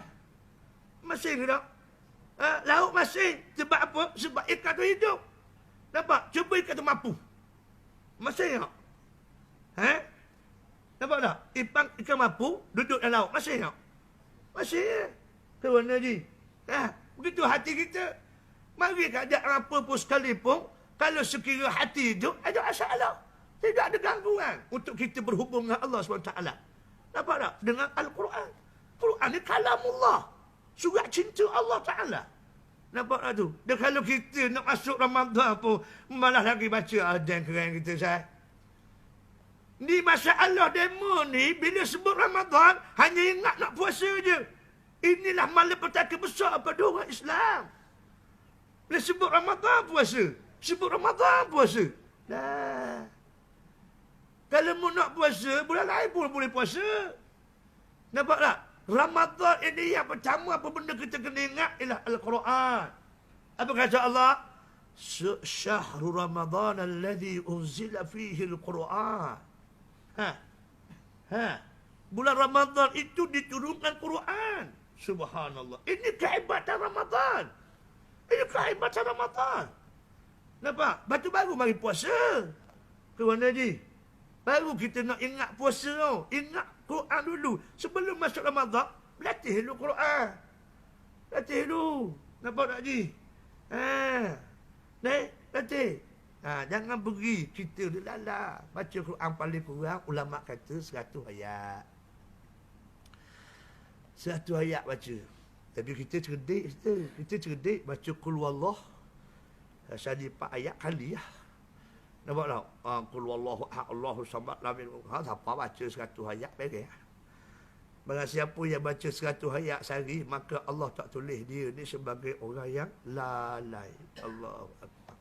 Masing ke tak? Laut masing. Sebab apa? Sebab ikan tu hidup. Nampak? Cuba ikan tu mampu. Masing tak? Nampak tak? Ikan mampu duduk dalam laut. Masing tak? Masing. Kerana Haji. Begitu hati kita. Mari keadaan apa pun sekalipun. Kalau sekira hati itu ada masalah. Tidak ada gangguan untuk kita berhubung dengan Allah SWT. Nampak tak? Dengan Al-Quran. Quran ni kalamullah. Surat cinta Allah Ta'ala. Nampak tak tu? Dan kalau kita nak masuk Ramadan pun, malah lagi baca ada yang keren kita, saya. Ni masalah demo ni, bila sebut Ramadan, hanya ingat nak puasa je. Inilah malapetaka besar pada orang Islam. Bila sebut Ramadan puasa. Sebut Ramadan puasa. Dah. Kalau mu nak puasa, bulan lain pun boleh puasa. Nampak tak? Ramadan ini yang pertama apa benda kita kena ingat ialah Al-Quran. Apa kata Allah? Syahrul Ramadan alladhi unzila fihi Al-Quran. Bulan Ramadan itu diturunkan Quran. Subhanallah. Ini kehebatan Ramadan. Ini kehebatan Ramadan. Nampak? Batu baru mari puasa. Ke mana Ji? Baru kita nak ingat puasa tu. Ingat Quran dulu. Sebelum masuk Ramadan, latih dulu Quran. Latih dulu. Nampak tak Ji? Latih. Jangan pergi kita lala. Baca Quran paling kurang, ulama kata 100 ayat. 100 ayat baca. Tapi kita cerdik. Kita cerdik baca Qul Wallah. Jadi 4 ayat kali lah. Nampak tak? Qul Wallahu ahad Allahu samad lam yalid walam yulad. Siapa baca 100 ayat beres. Barang siapa yang baca 100 ayat sehari, maka Allah tak tulis dia ni sebagai orang yang lalai. Allahu akbar.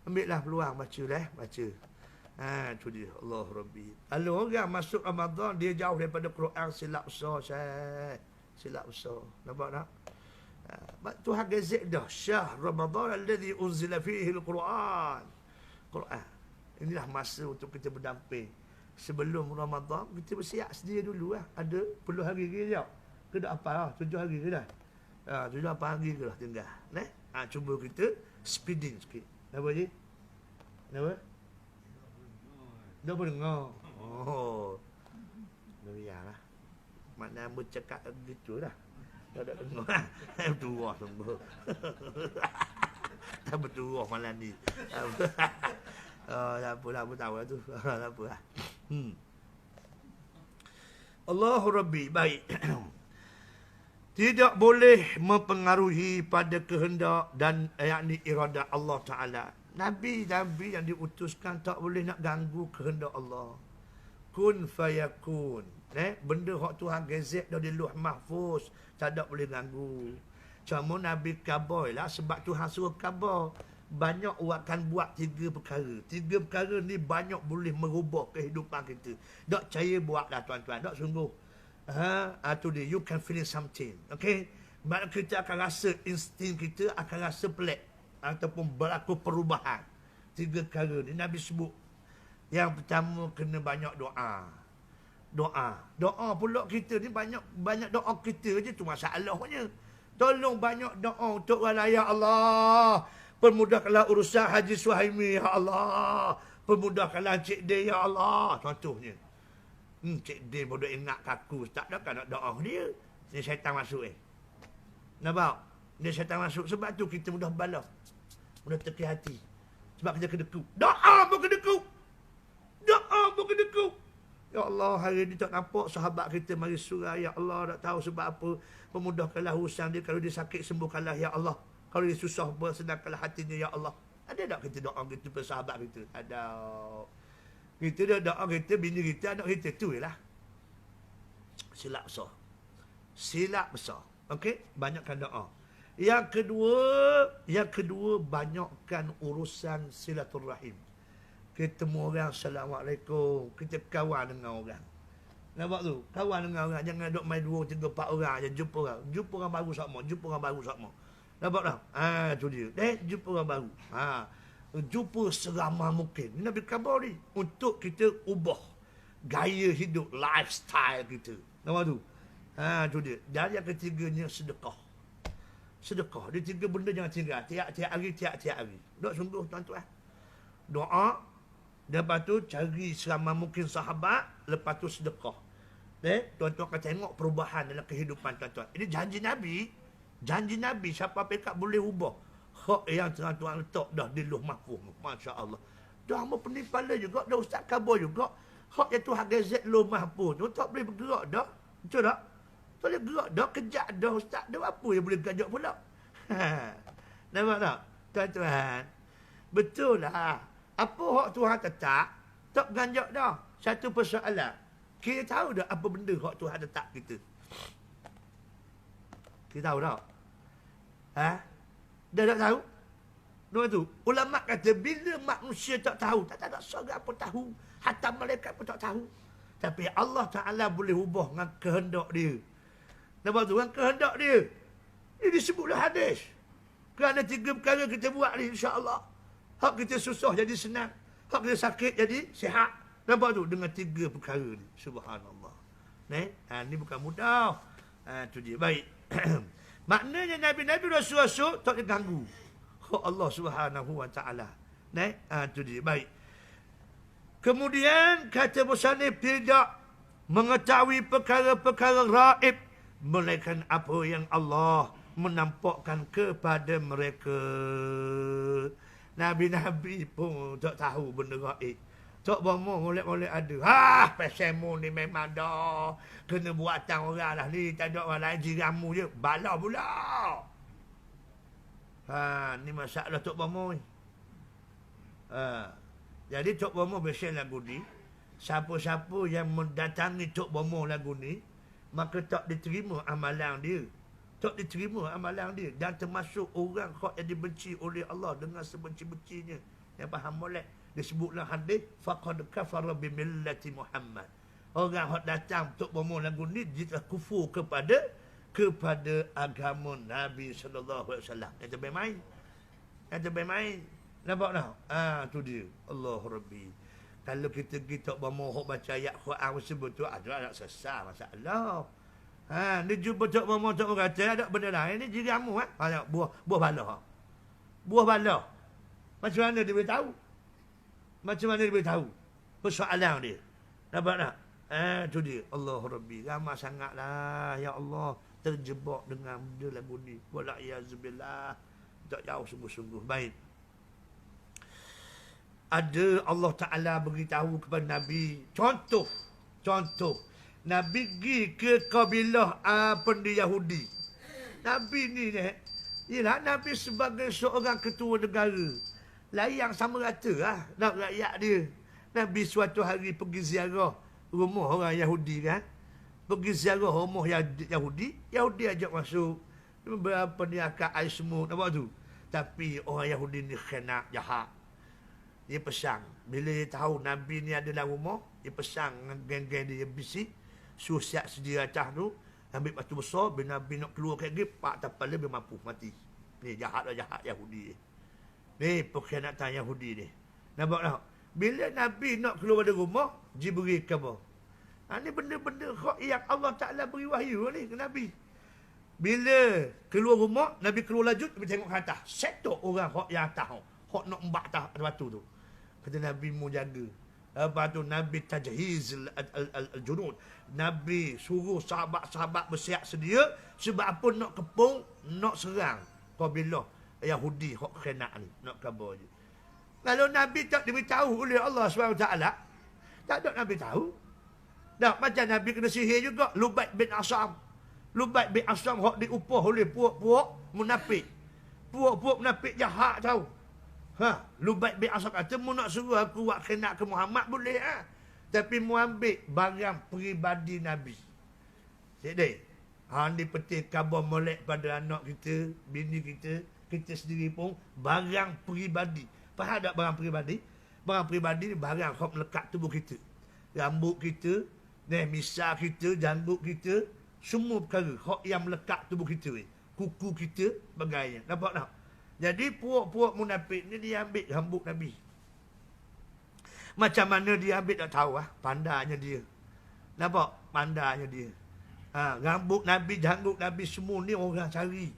Ambillah peluang baca dah, baca. Tu dia. Allah Rabbi. Kalau orang masuk Ramadan dia jauh daripada Quran, silap besar Syekh. Silap besar. Nampak tak? Tuhan gazet dah. Syahr Ramadan alladhi unzila fihi Al-Quran. Quran. Inilah masa untuk kita berdamping. Sebelum Ramadan, kita bersiap sedia dulu lah. Ada 10 hari ke jap? Ke dah apa lah? 7 hari ke dah? 7-8 hari ke lah tinggal. Cuba kita speeding sikit. Apa je? Kenapa? Dah berdengar. Biarlah. Mana bercakap gitu lah. Tak ada dengar. Bertuah sungguh. Tak bertuah malam ni. Tak apalah, aku tahu lah tu. Tak apalah. Allahu Rabbi. Baik. Tidak boleh mempengaruhi pada kehendak dan yakni iradah Allah Ta'ala. Nabi-nabi yang diutuskan tak boleh nak ganggu kehendak Allah. Kun fayakun. Benda hak Tuhan gazet dah di Lauh Mahfuz, tak ada boleh ganggu. Cuma Nabi kabar lah sebab Tuhan suruh kabar. Banyak orang akan buat 3 perkara. 3 perkara ni banyak boleh merubah kehidupan kita. Tak percaya buatlah tuan-tuan. Tak sungguh. Tu dia. You can feel something. Okay? Maka kita akan rasa insting kita akan rasa pelik. Ataupun berlaku perubahan. 3 perkara ni Nabi sebut. Yang pertama kena banyak doa. Doa pula kita ni banyak doa kita je tu masalahnya. Tolong banyak doa untuk walaya Allah. Permudahkanlah urusan Haji Suhaimi ya Allah. Permudahkanlah Cik D ya Allah. Contohnya. Cik D bodoh ingat kaku. Tak ada kan nak doa dia. Ni syaitan masuk Nampak? Ni syaitan masuk. Sebab tu kita mudah balas. Mudah teki hati. Sebab kita kedekut. Doa pun kedekut. Ya Allah, hari ni tak nampak sahabat kita mari surah. Ya Allah, tak tahu sebab apa. Pemudahkanlah urusan dia. Kalau dia sakit, sembuhkanlah. Ya Allah. Kalau dia susah, bersenangkanlah hatinya. Ya Allah. Ada tak kita doa kita persahabat kita? Ada. Kita dah doa kita, bini kita, anak kita. Tu je lah. Silap besar. Silap besar. Okey? Banyakkan doa. Yang kedua, banyakkan urusan silaturrahim. Kita temu orang, Assalamualaikum. Kita kawan dengan orang. Nampak tu? Kawan dengan orang. Jangan duduk main 2, 3, 4 orang je. Jumpa orang. Jumpa orang baru sama. Jumpa orang baru sama. Nampak tak? Tu dia. Jumpa orang baru. Jumpa seramah mungkin. Ini Nabi khabar ni. Untuk kita ubah gaya hidup, lifestyle kita. Nampak tu? Tu dia. Dan yang ketiganya, sedekah. Sedekah. Dia 3 benda jangan tinggal. Tiap-tiap hari. Dok sungguh tuan-tuan. Doa. Lepas tu cari selama mungkin sahabat. Lepas tu sedekah. Tuan-tuan akan tengok perubahan dalam kehidupan tuan-tuan. Ini janji Nabi. Janji Nabi. Siapa pekat boleh ubah. Hak yang tuan-tuan letak dah di luh mahfuz. Masya Allah. Dah mau penipala juga. Dah Ustaz khabar juga. Hak yang Tuhan gazet luh mahfuz. Tu tak boleh bergerak dah. Betul tak? Tak boleh bergerak dah. Kejap dah Ustaz. Dah apa yang boleh kejap pula? Nampak tak? Tuan-tuan. Betul lah. Apa hak Tuhan tetap. Tak ganjak dah. Satu persoalan. Kita tahu dah apa benda hak Tuhan tetap kita. Kita tahu tak? Dah tak tahu? Nombor tu. Ulama kata bila manusia tak tahu. Tak ada seorang pun tahu. Hatta malaikat pun tak tahu. Tapi Allah Ta'ala boleh ubah dengan kehendak dia. Nampak tu? Dengan kehendak dia. Ini disebutlah hadis. Kerana 3 perkara kita buat ni insya-Allah. Hak kita susah jadi senang. Hak kita sakit jadi sihat. Nampak tu? Dengan 3 perkara ni. Subhanallah. Ni bukan mudah. Tu dia. Baik. Maknanya Nabi-Nabi Rasul-Rasul tak diganggu. Allah Subhanahu Wa Ta'ala. Tu dia. Baik. Kemudian kata musannif tidak mengetahui perkara-perkara raib melainkan apa yang Allah menampakkan kepada mereka. Nabi-Nabi pun tak tahu benda raib. Tak bomo molek-molek ada. Pesemu ni memang dah. Kena buatan orang lah ni. Tak ada orang lain jiramu je. Bala pula. Ni masalah Tok Bomo ni. Jadi Tok Bomo biasa lagu ni. Siapa-siapa yang mendatangi Tok Bomo lagu ni. Maka tak diterima amalan dia. Tak diterima amalan dia. Dan termasuk orang yang dibenci oleh Allah dengan sebenci-bencinya. Yang faham molek. Disebutlah hadis faqad kafara bi millati Muhammad. Orang hak datang untuk bomo lagu ni dia kufur kepada agama Nabi sallallahu alaihi wasallam. Itu bermain. Itu bermain. Nampak tak? Tu dia. Allah Rabbi. Kalau kita tok bomo hak baca ayat Quran sebut tu ada nak sesat masalah. Ni jumpa tok bomo tok kata ada benda lain ni jiramu buah bala. Buah bala. Macam mana dia boleh tahu? Macam mana dia boleh tahu? Persoalan dia. Nampak tak? Tu dia. Allah Rabbi. Ramai sangatlah. Ya Allah. Terjebak dengan benda lagu ni. Wala'iyahzubillah. Tak jauh sungguh-sungguh. Baik. Ada Allah Ta'ala beritahu kepada Nabi. Contoh. Nabi pergi ke kabilah pendi Yahudi. Nabi ni ialah Nabi sebagai seorang ketua negara. Layang sama rata lah nak rakyat dia. Nabi suatu hari pergi ziarah rumah orang Yahudi kan. Pergi ziarah rumah Yahudi. Yahudi ajak masuk. Beberapa ni akak air semut. Nampak tu? Tapi orang Yahudi ni kena jahat. Dia pesang. Bila dia tahu Nabi ni ada dalam rumah. Dia pesang dengan geng-geng dia bisik. Suruh siap sedia atas tu. Ambil batu besar. Bila Nabi nak keluar kat dia. Pak tapal dia mampu mati. Ni jahat Yahudi ni. Ni pengkhianatan Yahudi ni. Nampak tak? Bila Nabi nak keluar dari rumah, Jibril khabar. Ni benda-benda yang Allah Ta'ala beri wahyu ni ke Nabi. Bila keluar rumah, Nabi keluar laju, Nabi tengok ke atas. Setok orang yang atas. Hak nak membak atas batu tu. Kata Nabi mu jaga. Lepas tu Nabi tajhiz al-junud. Nabi suruh sahabat-sahabat bersiap sedia. Sebab apa nak kepung, nak serang kabilah Yahudi hak kena ni. Nak khabar je. Kalau Nabi tak diberitahu oleh Allah SWT, tak ada Nabi tahu. Tak macam Nabi kena sihir juga. Lubaid bin Asam. Lubaid bin Asam hak diupah oleh puak-puak munafik. Puak-puak munafik jahat tahu. Lubaid bin Asam kata, mu nak suruh aku buat khianat ke Muhammad boleh tapi mu ambil barang peribadi Nabi. Sedek. Ni peti khabar molek pada anak kita, bini kita sendiri pun barang peribadi. Faham tak barang peribadi? Barang peribadi ni barang yang melekat tubuh kita. Rambut kita, misal kita, janggut kita, semua perkara yang melekat tubuh kita ni. Kuku kita, sebagainya. Nampak tak? Jadi puak-puak munafik ni dia ambil rambut Nabi. Macam mana dia ambil tak tahu pandainya dia. Nampak? Pandainya dia. Rambut Nabi, janggut Nabi semua ni orang cari.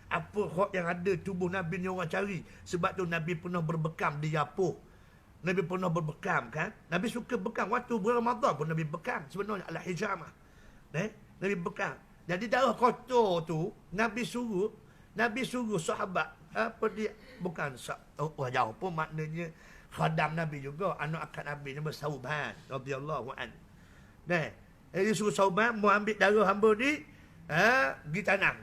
Apa hak yang ada tubuh Nabi ni orang cari. Sebab tu Nabi pernah berbekam di Yapuh. Nabi pernah berbekam kan. Nabi suka bekam. Waktu bulan Ramadan pun Nabi bekam. Sebenarnya Al-Hijamah. Nabi bekam. Jadi darah kotor tu Nabi suruh sahabat apa dia bukan jauh pun maknanya khadam Nabi juga, anak akak Nabi nama Sauban radhiyallahu an. Dia suruh Sauban mau ambil darah hamba ni pergi tanam.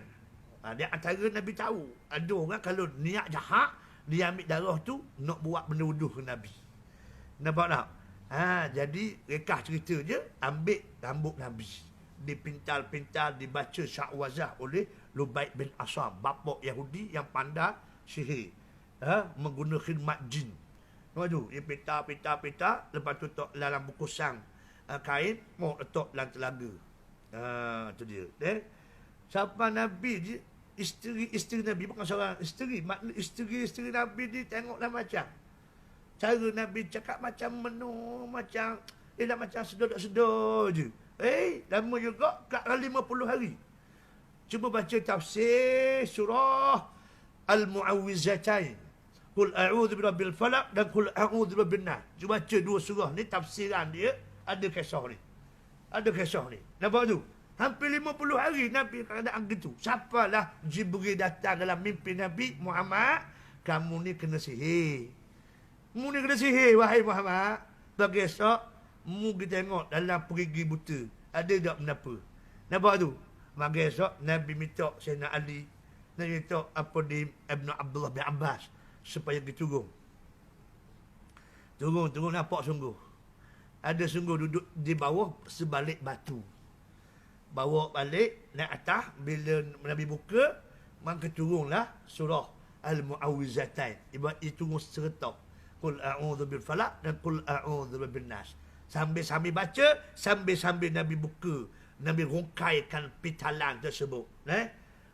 Dia antara Nabi tahu ada orang kalau niat jahat dia ambil darah tu nak buat benda wuduh ke Nabi. Nampak tak? Jadi rekah cerita je, ambil rambut Nabi dipintal-pintal, dibaca syakwazah oleh Lubaid bin Asam, bapa Yahudi yang pandai sihir, menggunakan khidmat jin. Nampak tu, dia pintal, lepas tu letak dalam bungkusan kain, mau letak dalam telaga. Tu dia. Siapa Nabi je, isteri Nabi bukan seorang isteri, makna isteri Nabi ni tengoklah macam cara Nabi cakap macam menu, macam macam sedar-sedar je. Lama juga kat 50 hari. Cuba baca tafsir surah Al-Mu'awwizatain. Qul a'udzu birabbil falaq dan qul a'udzu birabbin nas. Cuba baca dua surah ni, tafsiran dia ada kisah ni. Nampak tu? Hampir 50 hari Nabi keadaan gitu. Siapalah Jibril datang dalam mimpi Nabi Muhammad, kamu ni kena sihir. Wahai Muhammad. Bagi esok mu kita tengok dalam perigi buta ada tak benda apa. Nampak tu? Maka esok Nabi minta Sayyidina Ali, Nabi minta Ibn Abdullah bin Abbas supaya pergi turun nampak sungguh. Ada sungguh duduk di bawah sebalik batu. Bawa balik naik atas, bila Nabi buka maka turunlah surah Al-Mu'awwizatain. Ibarat itu turun serentak. Qul a'udzu bil falaq dan qul a'udzu birabbin nas. Sambil baca, sambil Nabi buka, Nabi rungkaikan pitalan tersebut.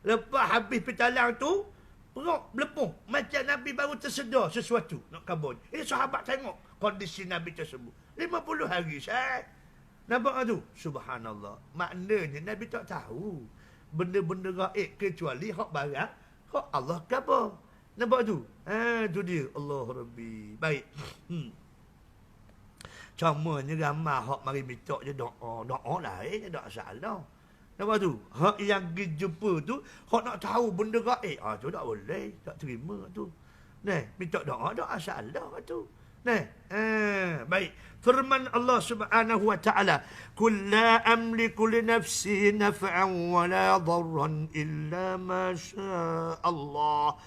Lepas habis pitalan tu, perut melepuh. Macam Nabi baru tersedar sesuatu nak kabur. Sahabat tengok kondisi Nabi tersebut. 50 hari saya. Nampak tu? Subhanallah. Maknanya Nabi tak tahu benda-benda gaib kecuali hak barang, hak Allah kabur. Nampak tu? Tu dia. Allah Rabbi. Baik. Camanya ramai hak mari minta je doa lain je tak salah. Nampak tu? Hak yang pergi jumpa tu, hak nak tahu benda gaib, tu tak boleh, tak terima tu. Minta doa salah tu. Baik. Firman Allah Subhanahu wa taala, "Qul la amliku li nafsi naf'an wa la dharran illa ma syaa Allah."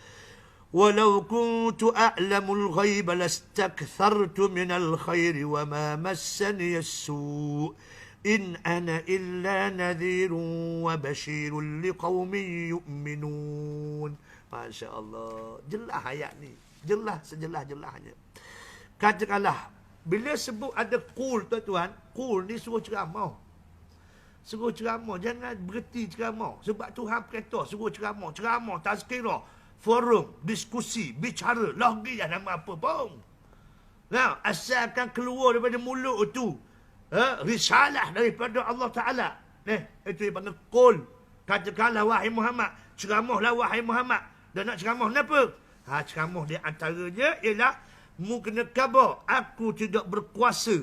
ولو كنت أعلم الغيب لاستكثرت من الخير وما مسني السوء إن أنا إلا نذير وبشير لقوم يؤمنون. Masya Allah. Jelas ayat ni. Jelas sejelas-jelasnya. Katakanlah, bila sebut ada qul tuan-tuan, qul ni suruh ceramah. Jangan berhenti ceramah. Sebab Tuhan perintah suruh ceramah, tazkirah, forum, diskusi, bicara, lagi dah nama apa pun. Asalkan keluar daripada mulut tu risalah daripada Allah Ta'ala. Itu yang panggil qul. Katakanlah wahai Muhammad, ceramahlah wahai Muhammad. Dan nak ceramah kenapa? Ceramah di antaranya ialah mu kena khabar aku tidak berkuasa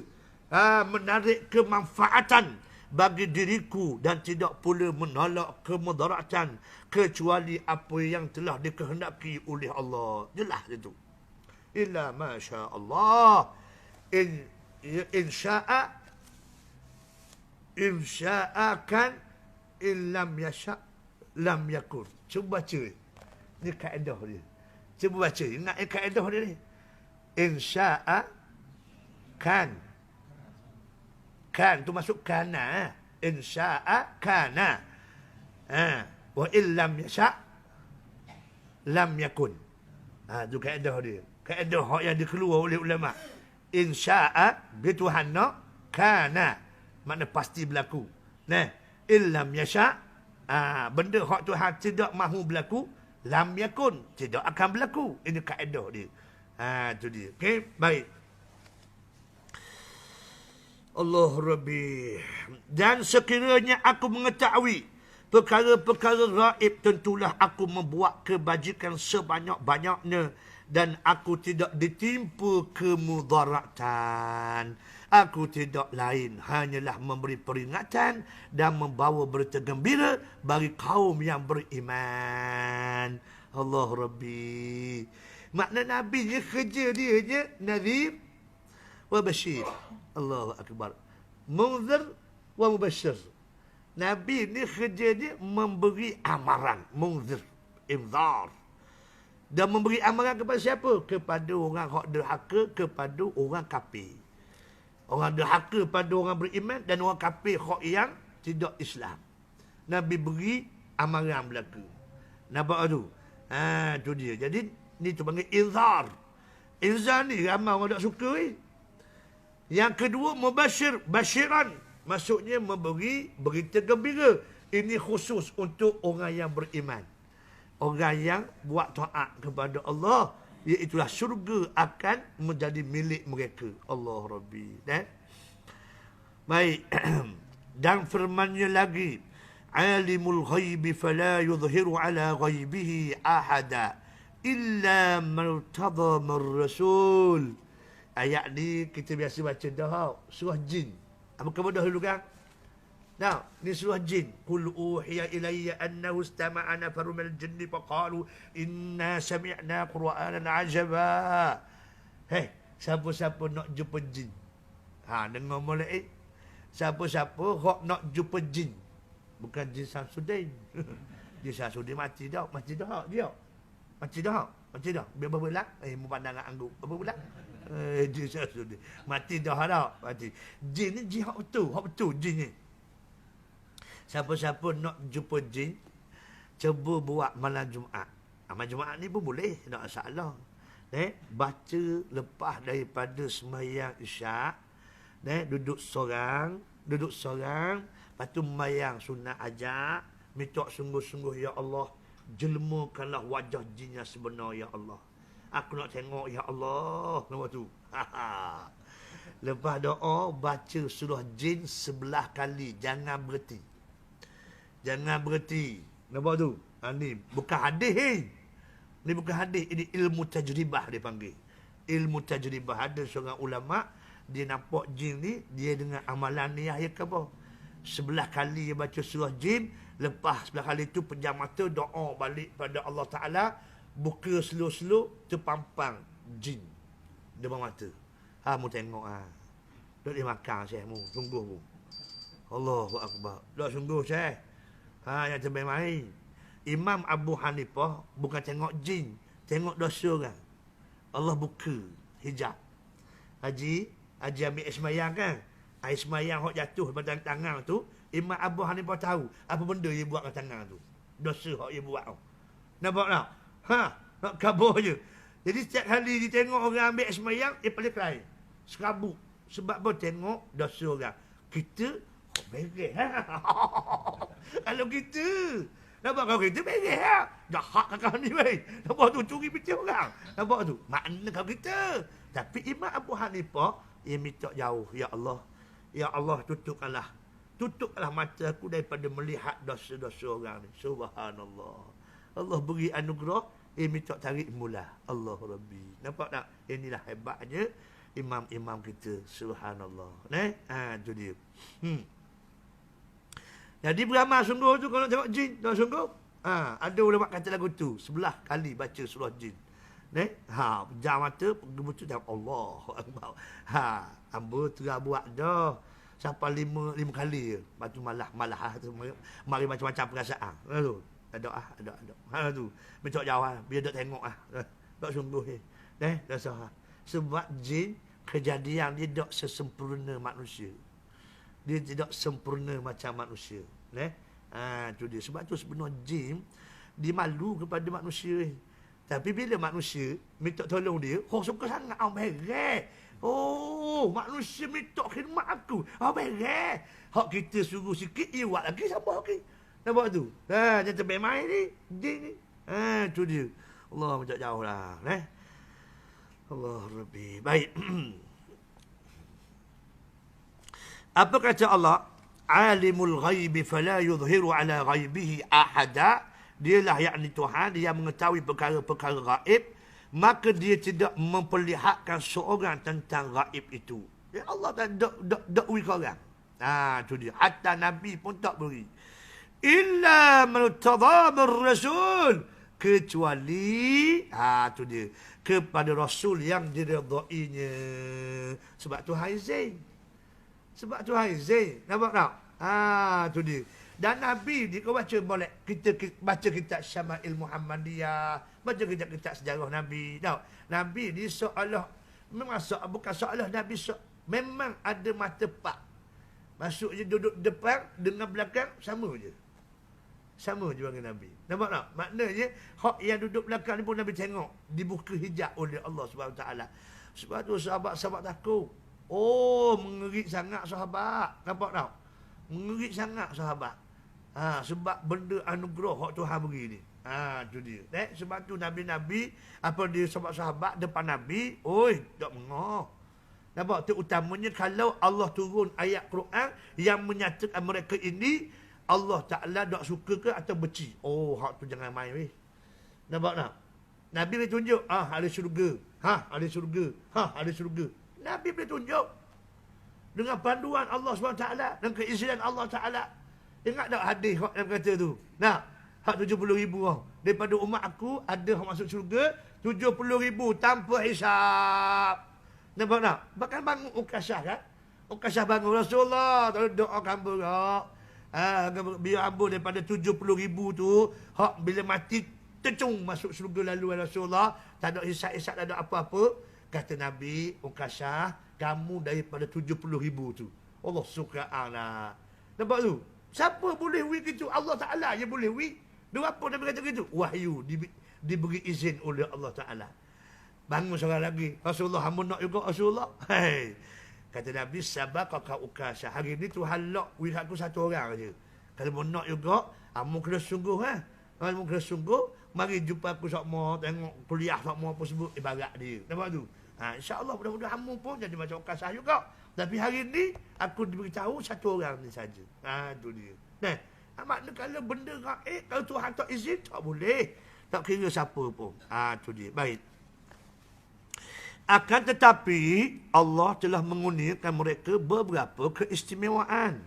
menarik kemanfaatan bagi diriku dan tidak pula menolak kemudaratan kecuali apa yang telah dikehendaki oleh Allah. Jelas itu. Illa masya Allah. In sya'akan in lam yasha' lam yakun. Cuba baca. Ini kaedah dia. Cuba baca. Ingat kaedah dia ni. Insya'a kan. Kan tu masuk kana. Insya'a kana. Wa illam yasha' lam yakun. Tu kaedah dia. Kaedah yang dikeluar oleh ulama. Insya'a bi Tuhan nak kana. Makna pasti berlaku. Nah, illam yasha' benda hak Tuhan tidak mahu berlaku, lam yakun, tidak akan berlaku. Ini kaedah dia. Tu dia. Okey, baik. Allah Rabbi. Dan sekiranya aku mengetahui perkara-perkara raib, tentulah aku membuat kebajikan sebanyak-banyaknya dan aku tidak ditimpa kemudaratan. Aku tidak lain hanyalah memberi peringatan dan membawa berita gembira bagi kaum yang beriman. Allah Rabbi. Makna Nabi ni kerja dia je nadhir wa bashir. Allahu Akbar. Munzir wa mubashir. Nabi ni kerja dia memberi amaran. Munzir. Inzar. Dan memberi amaran kepada siapa? Kepada orang hak derhaka, kepada orang kafir. Orang derhaka pada orang beriman dan orang kafir hak yang tidak Islam. Nabi beri amaran berlaku. Nampak tu? Tu dia. Jadi ni tu panggil inzar. Inzar ni ramai orang tak suka. Yang kedua mubashir, basyiran. Maksudnya memberi berita gembira. Ini khusus untuk orang yang beriman. Orang yang buat taat kepada Allah, iaitulah syurga akan menjadi milik mereka. Allah Rabbi. Baik. Dan firmannya lagi, alimul ghaibi fala yudhiru ala ghaibihi ahada illa martada mar rasul. Ayat ni kita biasa baca dah surah jin. Apa kau dah dulu kan? Nah, ni surah jin. Qul uhiya ilayya annahu istama'a nafarun minal jinni faqalu inna sami'na qur'anan ajaba. Siapa-siapa nak jumpa jin? Dengar molek. Siapa-siapa hok nak jumpa jin? Bukan jin Samsudin. Jin Samsudin mati dah, dia. Mati dah. Biar berbelah. Mu pandang anggur. Berbelah. Jin Samsudin. Mati dah. Mati. Jin ni jin hak betul jin ni. Siapa-siapa nak jumpa jin, cuba buat malam Jumaat. Malam Jumaat ni pun boleh, tak masalah. Baca lepas daripada sembahyang Isyak, duduk seorang, lepas tu sembahyang sunat ajak, minta sungguh-sungguh, ya Allah, jelmakanlah wajah jin yang sebenar, ya Allah. Aku nak tengok, ya Allah. Nampak tu. Lepas doa, baca surah jin 11 kali, jangan berhenti. Nampak tu? Ni bukan hadis. Ni bukan hadis. Ini ilmu tajribah dia panggil. Ilmu tajribah. Ada seorang ulama, dia nampak jin ni, dia dengan amalan ni ya ke apa? 11 kali dia baca surah jin, lepas 11 kali tu pejam mata, doa balik pada Allah Ta'ala, buka slow-slow, terpampang jin depan mata. Mu tengok duk dia makan Syekh mu. Sungguh mu. Allahu Akbar. Dak sungguh Syekh. Yang terbaik main. Imam Abu Hanifah bukan tengok jin, tengok dosa orang. Allah buka hijab. Haji ambil ismayang kan? Ismayang hok jatuh pada tangan tu, Imam Abu Hanifah tahu apa benda dia buat dengan tangan tu. Dosa hok dia buat tu. Nampak tak? Nak kabur je. Jadi setiap kali dia tengok orang ambil ismayang, dia paling kerai. Serabut. Sebab apa? Tengok dosa orang. Kita beres. Kalau kita, nampak kalau kita beres. Jahat kakak ni baik. Nampak tu curi peti orang. Nampak tu. Makna kalau kita. Tapi Imam Abu Hanifah, dia minta jauh. Ya Allah, tutupkanlah mata aku daripada melihat dosa-dosa orang ni. Subhanallah. Allah beri anugerah, dia minta tarik mula. Allah Rabbi. Nampak tak? Inilah hebatnya imam-imam kita. Subhanallah. Tu dia. Jadi beramal sungguh tu kalau nak tengok jin, tak sungguh. Ada ulama kata lagu tu, 11 kali baca surah jin. Pejam mata, betul tengok Allah. Hamba terah buat dah. Sampai 5 kali je. Lepas tu malah tu mari macam-macam perasaan. Tu. Ada. Tu. Minta jawab biar dak tengok Tak sungguh ni. Dah sah. Sebab jin kejadian dia tak sesempurna manusia. Dia tidak sempurna macam manusia. Tu dia. Sebab tu sebenarnya jin dia malu kepada manusia ni. Tapi bila manusia minta tolong dia, suka sangat. Beres. Manusia minta khidmat aku. Beres. Hak kita suruh sikit, dia buat lagi sama lagi. Nampak tu? Jangan terbaik main ni. Jin ni. Tu dia. Allah macam jauh lah. Allah Rabbi. Baik. Apa kata Allah? Alimul ghaibi fala yudhiru ala ghaibihi ahada. Dialah yakni Tuhan yang mengetahui perkara-perkara gaib. Maka dia tidak memperlihatkan seorang tentang gaib itu. Ya Allah tak beri ke orang. Tu dia. Hatta Nabi pun tak beri. Illa manutadhamur rasul. Kecuali tu dia, kepada Rasul yang diredainya. Sebab tu izin. Sebab tu izin. Nampak tak? Tu dia. Dan Nabi dia kau baca boleh kita baca kitab Syama'il Muhammadiyah, baca kitab sejarah Nabi. Tahu? Nabi ni seolah memang bukan seolah Nabi memang ada mata pak. Maksudnya duduk depan dengan belakang sama je. Sama je dengan Nabi. Nampak tak? Maknanya, hak yang duduk belakang ni pun Nabi tengok. Dibuka hijab oleh Allah SWT. Sebab tu sahabat-sahabat takut. Mengerik sangat sahabat. Nampak tak? Mengerik sangat sahabat. Sebab benda anugerah hak Tuhan beri ni. Tu dia. Sebab tu Nabi-Nabi, apa dia sahabat-sahabat depan Nabi, tak mengah. Nampak? Terutamanya kalau Allah turun ayat Quran yang menyatakan mereka ini Allah Ta'ala tak suka ke atau benci. Hak tu jangan main weh. Nampak tak? Nabi boleh tunjuk. Ada syurga. Ada syurga. Ada syurga. Nabi boleh tunjuk. Dengan panduan Allah SWT. Dan keizinan Allah Ta'ala. Ingat tak hadis hak yang kata tu? Hak 70,000 daripada umat aku ada hak masuk syurga 70,000 tanpa hisap. Nampak tak? Bahkan bangun Ukashah kan? Ukashah bangun Rasulullah. Doakan berak. Biar ambul daripada 70,000 tu, hak bila mati tercung masuk syurga lalu Rasulullah, tak ada hisap-hisap, tak ada apa-apa. Kata Nabi, Ukashah, kamu daripada 70,000 tu. Allah suka lah. Nampak tu? Siapa boleh wih gitu? Allah Ta'ala je boleh wih. Dia apa Nabi kata gitu? Wahyu diberi izin oleh Allah Ta'ala. Bangun seorang lagi, Rasulullah, hamba nak juga Rasulullah. Kata Nabi, sabaqaka Ukashah. Hari ni Tuhan lock wih aku satu orang je. Kalau mau nak juga, kamu kena sungguh Kamu kena sungguh, mari jumpa aku sama, tengok kuliah sama apa sebut ibarat dia. Nampak tu? InsyaAllah mudah-mudahan kamu pun jadi macam Ukashah juga. Tapi hari ni, aku diberitahu satu orang ni saja. Tu dia. Maknanya kalau benda gaib, kalau Tuhan tak izin, tak boleh. Tak kira siapa pun. Tu dia. Baik. Akan tetapi Allah telah mengurniakan mereka beberapa keistimewaan,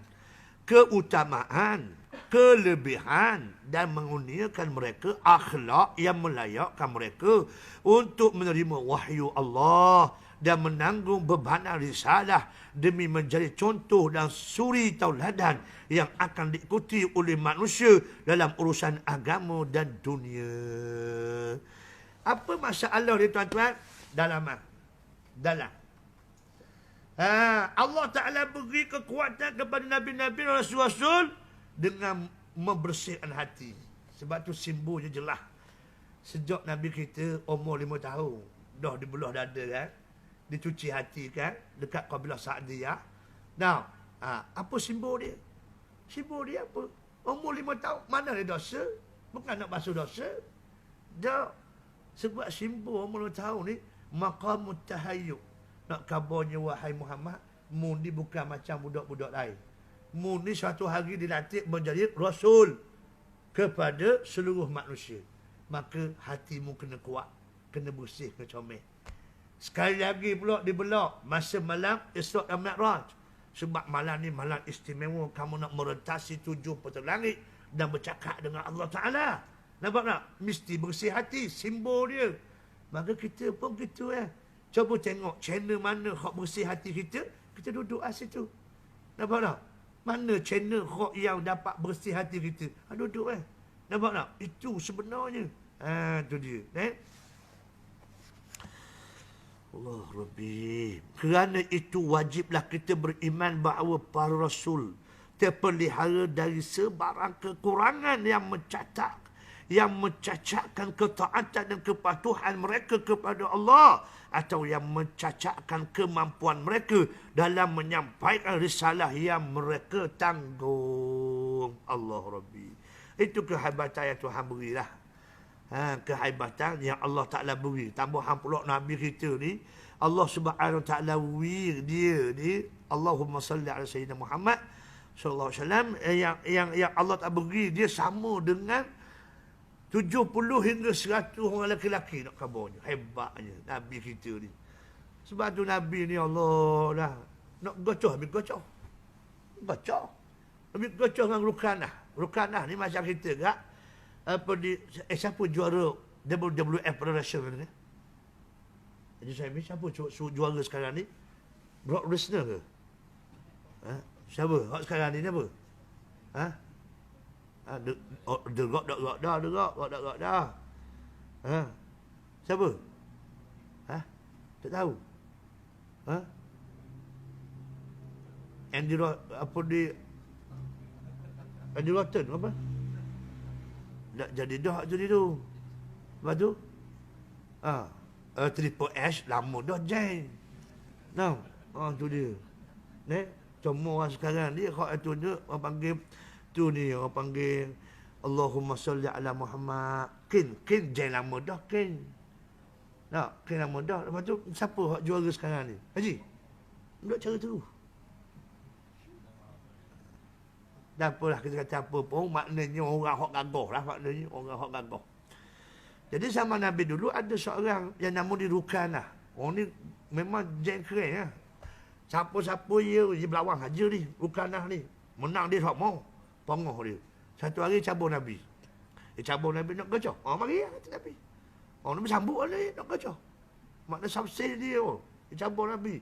keutamaan, kelebihan dan mengurniakan mereka akhlak yang melayakkan mereka untuk menerima wahyu Allah dan menanggung bebanan risalah demi menjadi contoh dan suri tauladan yang akan diikuti oleh manusia dalam urusan agama dan dunia. Apa masalah dia tuan-tuan? Dalam. Allah Ta'ala beri kekuatan kepada Nabi-Nabi dan Rasul-Rasul dengan membersihkan hati. Sebab tu simbolnya jelas. Sejak Nabi kita umur 5 tahun, dah dibelah dada kan, dicuci hati kan, dekat kabilah Sa'diyah. Apa simbol dia? Simbol dia apa? Umur 5 tahun, mana ada dosa? Bukan nak basuh dosa. Dah. Sebab simbol umur 5 tahun ni maqamut tahayyub. Nak kabarnya wahai Muhammad, mu ni bukan macam budak-budak lain. Mu ni suatu hari dilantik menjadi rasul kepada seluruh manusia. Maka hatimu kena kuat, kena bersih, kena comel. Sekali lagi pula dibelah masa malam Isra' dan Mi'raj. Sebab malam ni malam istimewa, kamu nak merentasi 7 petal langit dan bercakap dengan Allah Ta'ala. Nampak tak? Mesti bersih hati, simbol dia. Maka kita pun gitu Cuba tengok channel mana hak bersih hati kita, kita duduk kat situ. Nampak tak? Mana channel hak yang dapat bersih hati kita? Duduk Nampak tak? Itu sebenarnya. Itu dia. Allah Rabbi. Kerana itu wajiblah kita beriman bahawa para rasul terpelihara dari sebarang kekurangan yang mencacatkan ketaatan dan kepatuhan mereka kepada Allah, atau yang mencacatkan kemampuan mereka dalam menyampaikan risalah yang mereka tanggung. Allah Rabbi. Itu kehebatan yang Tuhan berilah. Kehebatan yang Allah Ta'ala beri. Tambahan pula Nabi kita ni, Allah Subhanahu Wa Ta'ala beri dia ni, Allahumma salli ala Sayyidina Muhammad sallallahu alaihi wasallam, yang Allah Ta'ala beri dia sama dengan 70 hingga 100 orang lelaki nak kabarnya. Hebatnya Nabi kita ni. Sebab tu Nabi ni Allah dah nak gocoh, habis gocoh. Gocoh. Habis gocoh dengan Rukanah. Rukanah ni macam kita gak apa di siapa juara WWF Federation ni? Jadi saya minta siapa juara sekarang ni? Brock Lesnar ke? Siapa? Hak sekarang ni apa? Derok dah. Siapa? Tak tahu. Andy Rotten apa? Tak jadi dah jadi tu. Lepas tu? Triple H lama dah join. Nah, tu dia. Cuma orang sekarang ni kalau tu dia orang panggil tu ni, orang panggil Allahumma salli ala Muhammad. Kin join lama dah Kin. Tak, Kin lama dah. Lepas tu siapa hak juara sekarang ni? Haji. Tak cara tu. Dan apalah kita kata apa pun, maknanya orang hak gagah lah, maknanya orang hak gagah. Jadi zaman Nabi dulu ada seorang yang nama dia Rukanah. Orang ni memang jeng keren lah. Siapa-siapa dia berlawang haja ni, Rukanah ni. Menang dia tak mau. Pengoh dia. Satu hari cabur Nabi. Dia cabur Nabi nak gacau. Mari lah kata Nabi. Orang Nabi sambut lah nak gacau. Makna sabsir dia. Dia cabur Nabi.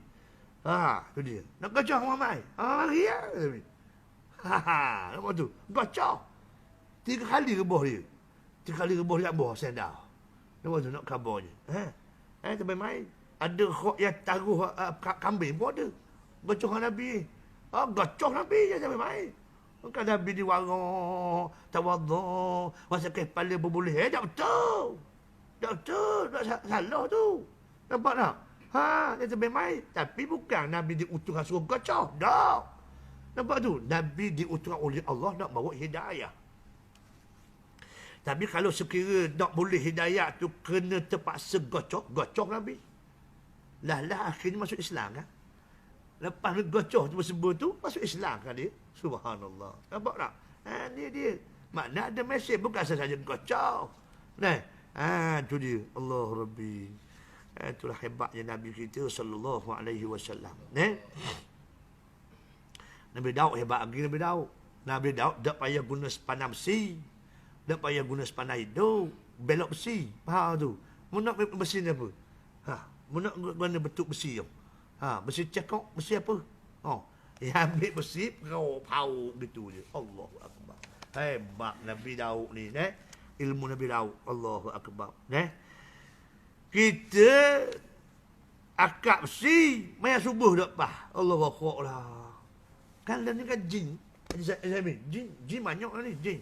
Tu dia. Nak gacau Muhammad. Mari lah kata Nabi. Nampak tu. Gacau. 3 kali rebah dia. 3 kali rebah dia bawah sendal. Nampak tu nak kabarnya. Sampai main. Ada khok yang taruh kambing pun ada. Gacau Nabi. Gacau Nabi je sampai main. Kan Nabi diwarang, tawadhu, masa kepala berbulih. Tak betul. Tak betul. Tak salah tu. Nampak tak? Dia sampai main. Tapi bukan Nabi diutus suruh gacau. Tak. Nampak tu? Nabi diutus oleh Allah nak bawa hidayah. Tapi kalau sekira nak boleh hidayah tu kena terpaksa gocok Nabi. Lah akhirnya masuk Islam kan? Lepas gocok tu sebut tu masuk Islam kan dia? Subhanallah. Nampak tak? Ni dia. Makna ada mesej bukan saja gocok. Tu dia. Allah Rabbi. Itulah hebatnya Nabi kita sallallahu alaihi wasallam. Nabi Daud hebat lagi Nabi Daud. Nabi Daud tak payah guna sepanah besi. Tak payah guna sepanah hidup. Belok besi. Faham tu? Nak besi ni apa? Nak guna betuk besi tu. Besi cekok, besi apa? Dia ambil besi, pau gitu je. Allahu Akbar. Hebat Nabi Daud ni. Ilmu Nabi Daud. Allahu Akbar. Kita akak besi, maya subuh tak pah. Allahu Akbar lah. Kan ni kan jin. Jin banyak lah ni, jin.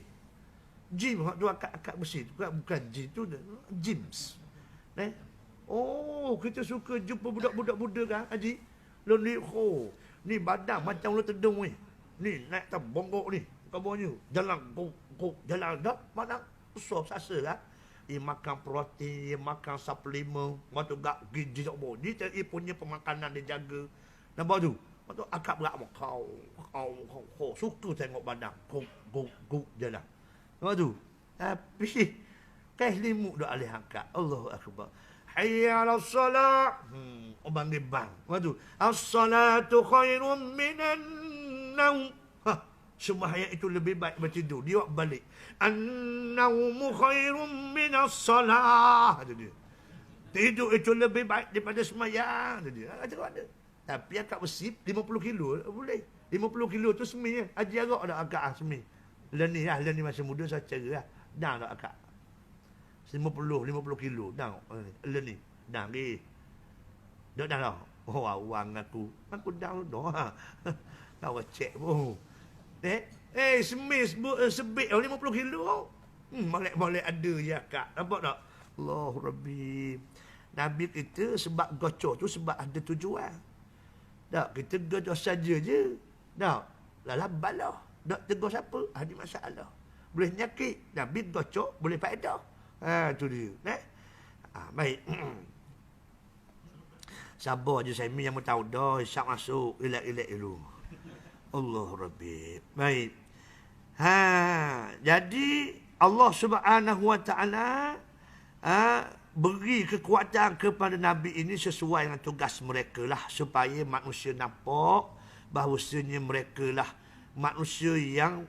Jin tu akak besi tu. Bukan jin tu, jims. Kita suka jumpa budak-budak muda kan, Haji? Ni badan macam lu tedung ni. Ni naik atas bonggok ni. Kabarnya. Jalan jalan dah badan besar sasa kan. Dia makan protein, dia makan suplemen. Waktu gak gizi tak boleh. Dia punya pemakanan dia jaga. Nampak tu? Waktu akak berak kau. Suka tengok badan. Kau jalan. Nampak tu? Tapi limuk dah alih akak. Allahu Akbar. Hayya 'alas salat. Orang panggil bang. Waktu as-salatu khairun minan naum. Sembahyang itu lebih baik bertidur. Dia balik. An-naumu khairun minas salah. Itu dia. Tidur itu lebih baik daripada sembahyang. Itu dia. Ada. Tapi akak besi 50 kilo boleh. 50 kilo tu semi. Haji agak ada akak semi. Learning masa muda saya cara lah. Dah tak akak. 50 kilo dah learning dah Dok dah lah. Oh, awang aku. Aku dah dah. Kau cek pun. Semis sebik 50 kilo. Molek-molek ada ya kak. Nampak tak? Allah Rabbi. Nabi kita sebab gocor tu sebab ada tujuan. Tak, kita gocor saja je. Tak, lalah balah. Tak tegur siapa? Ada masalah. Boleh nyakit. Nabi gocor boleh faedah. Tu dia. Baik. Sabar je saya yang tahu dah. Isyak masuk. Relax-relax dulu. Allah Rabbi. Baik. Jadi Allah Subhanahu Wa Taala beri kekuatan kepada Nabi ini sesuai dengan tugas mereka lah, supaya manusia nampak bahawasanya mereka lah manusia yang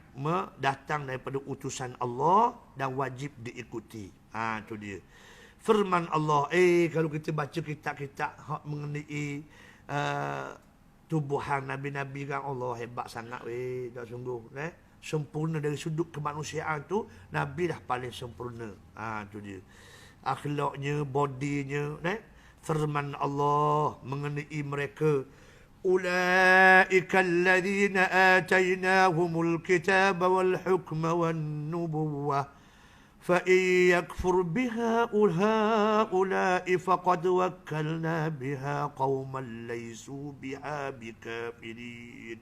datang daripada utusan Allah dan wajib diikuti. Tu dia. Firman Allah, kalau kita baca kitab-kitab hak mengenai tubuhan Nabi-Nabi kan, Allah hebat sangat tak sungguh. Sempurna dari sudut kemanusiaan tu, Nabi dah paling sempurna. Tu dia. Akhlaknya, bodinya, firman Allah mengenai mereka, ulaika alladhina atainahumul kitaba wal hukma wan nubuwah fa in yakfur biha ula'i faqad wakkalna biha qauman laysu biha bikafirin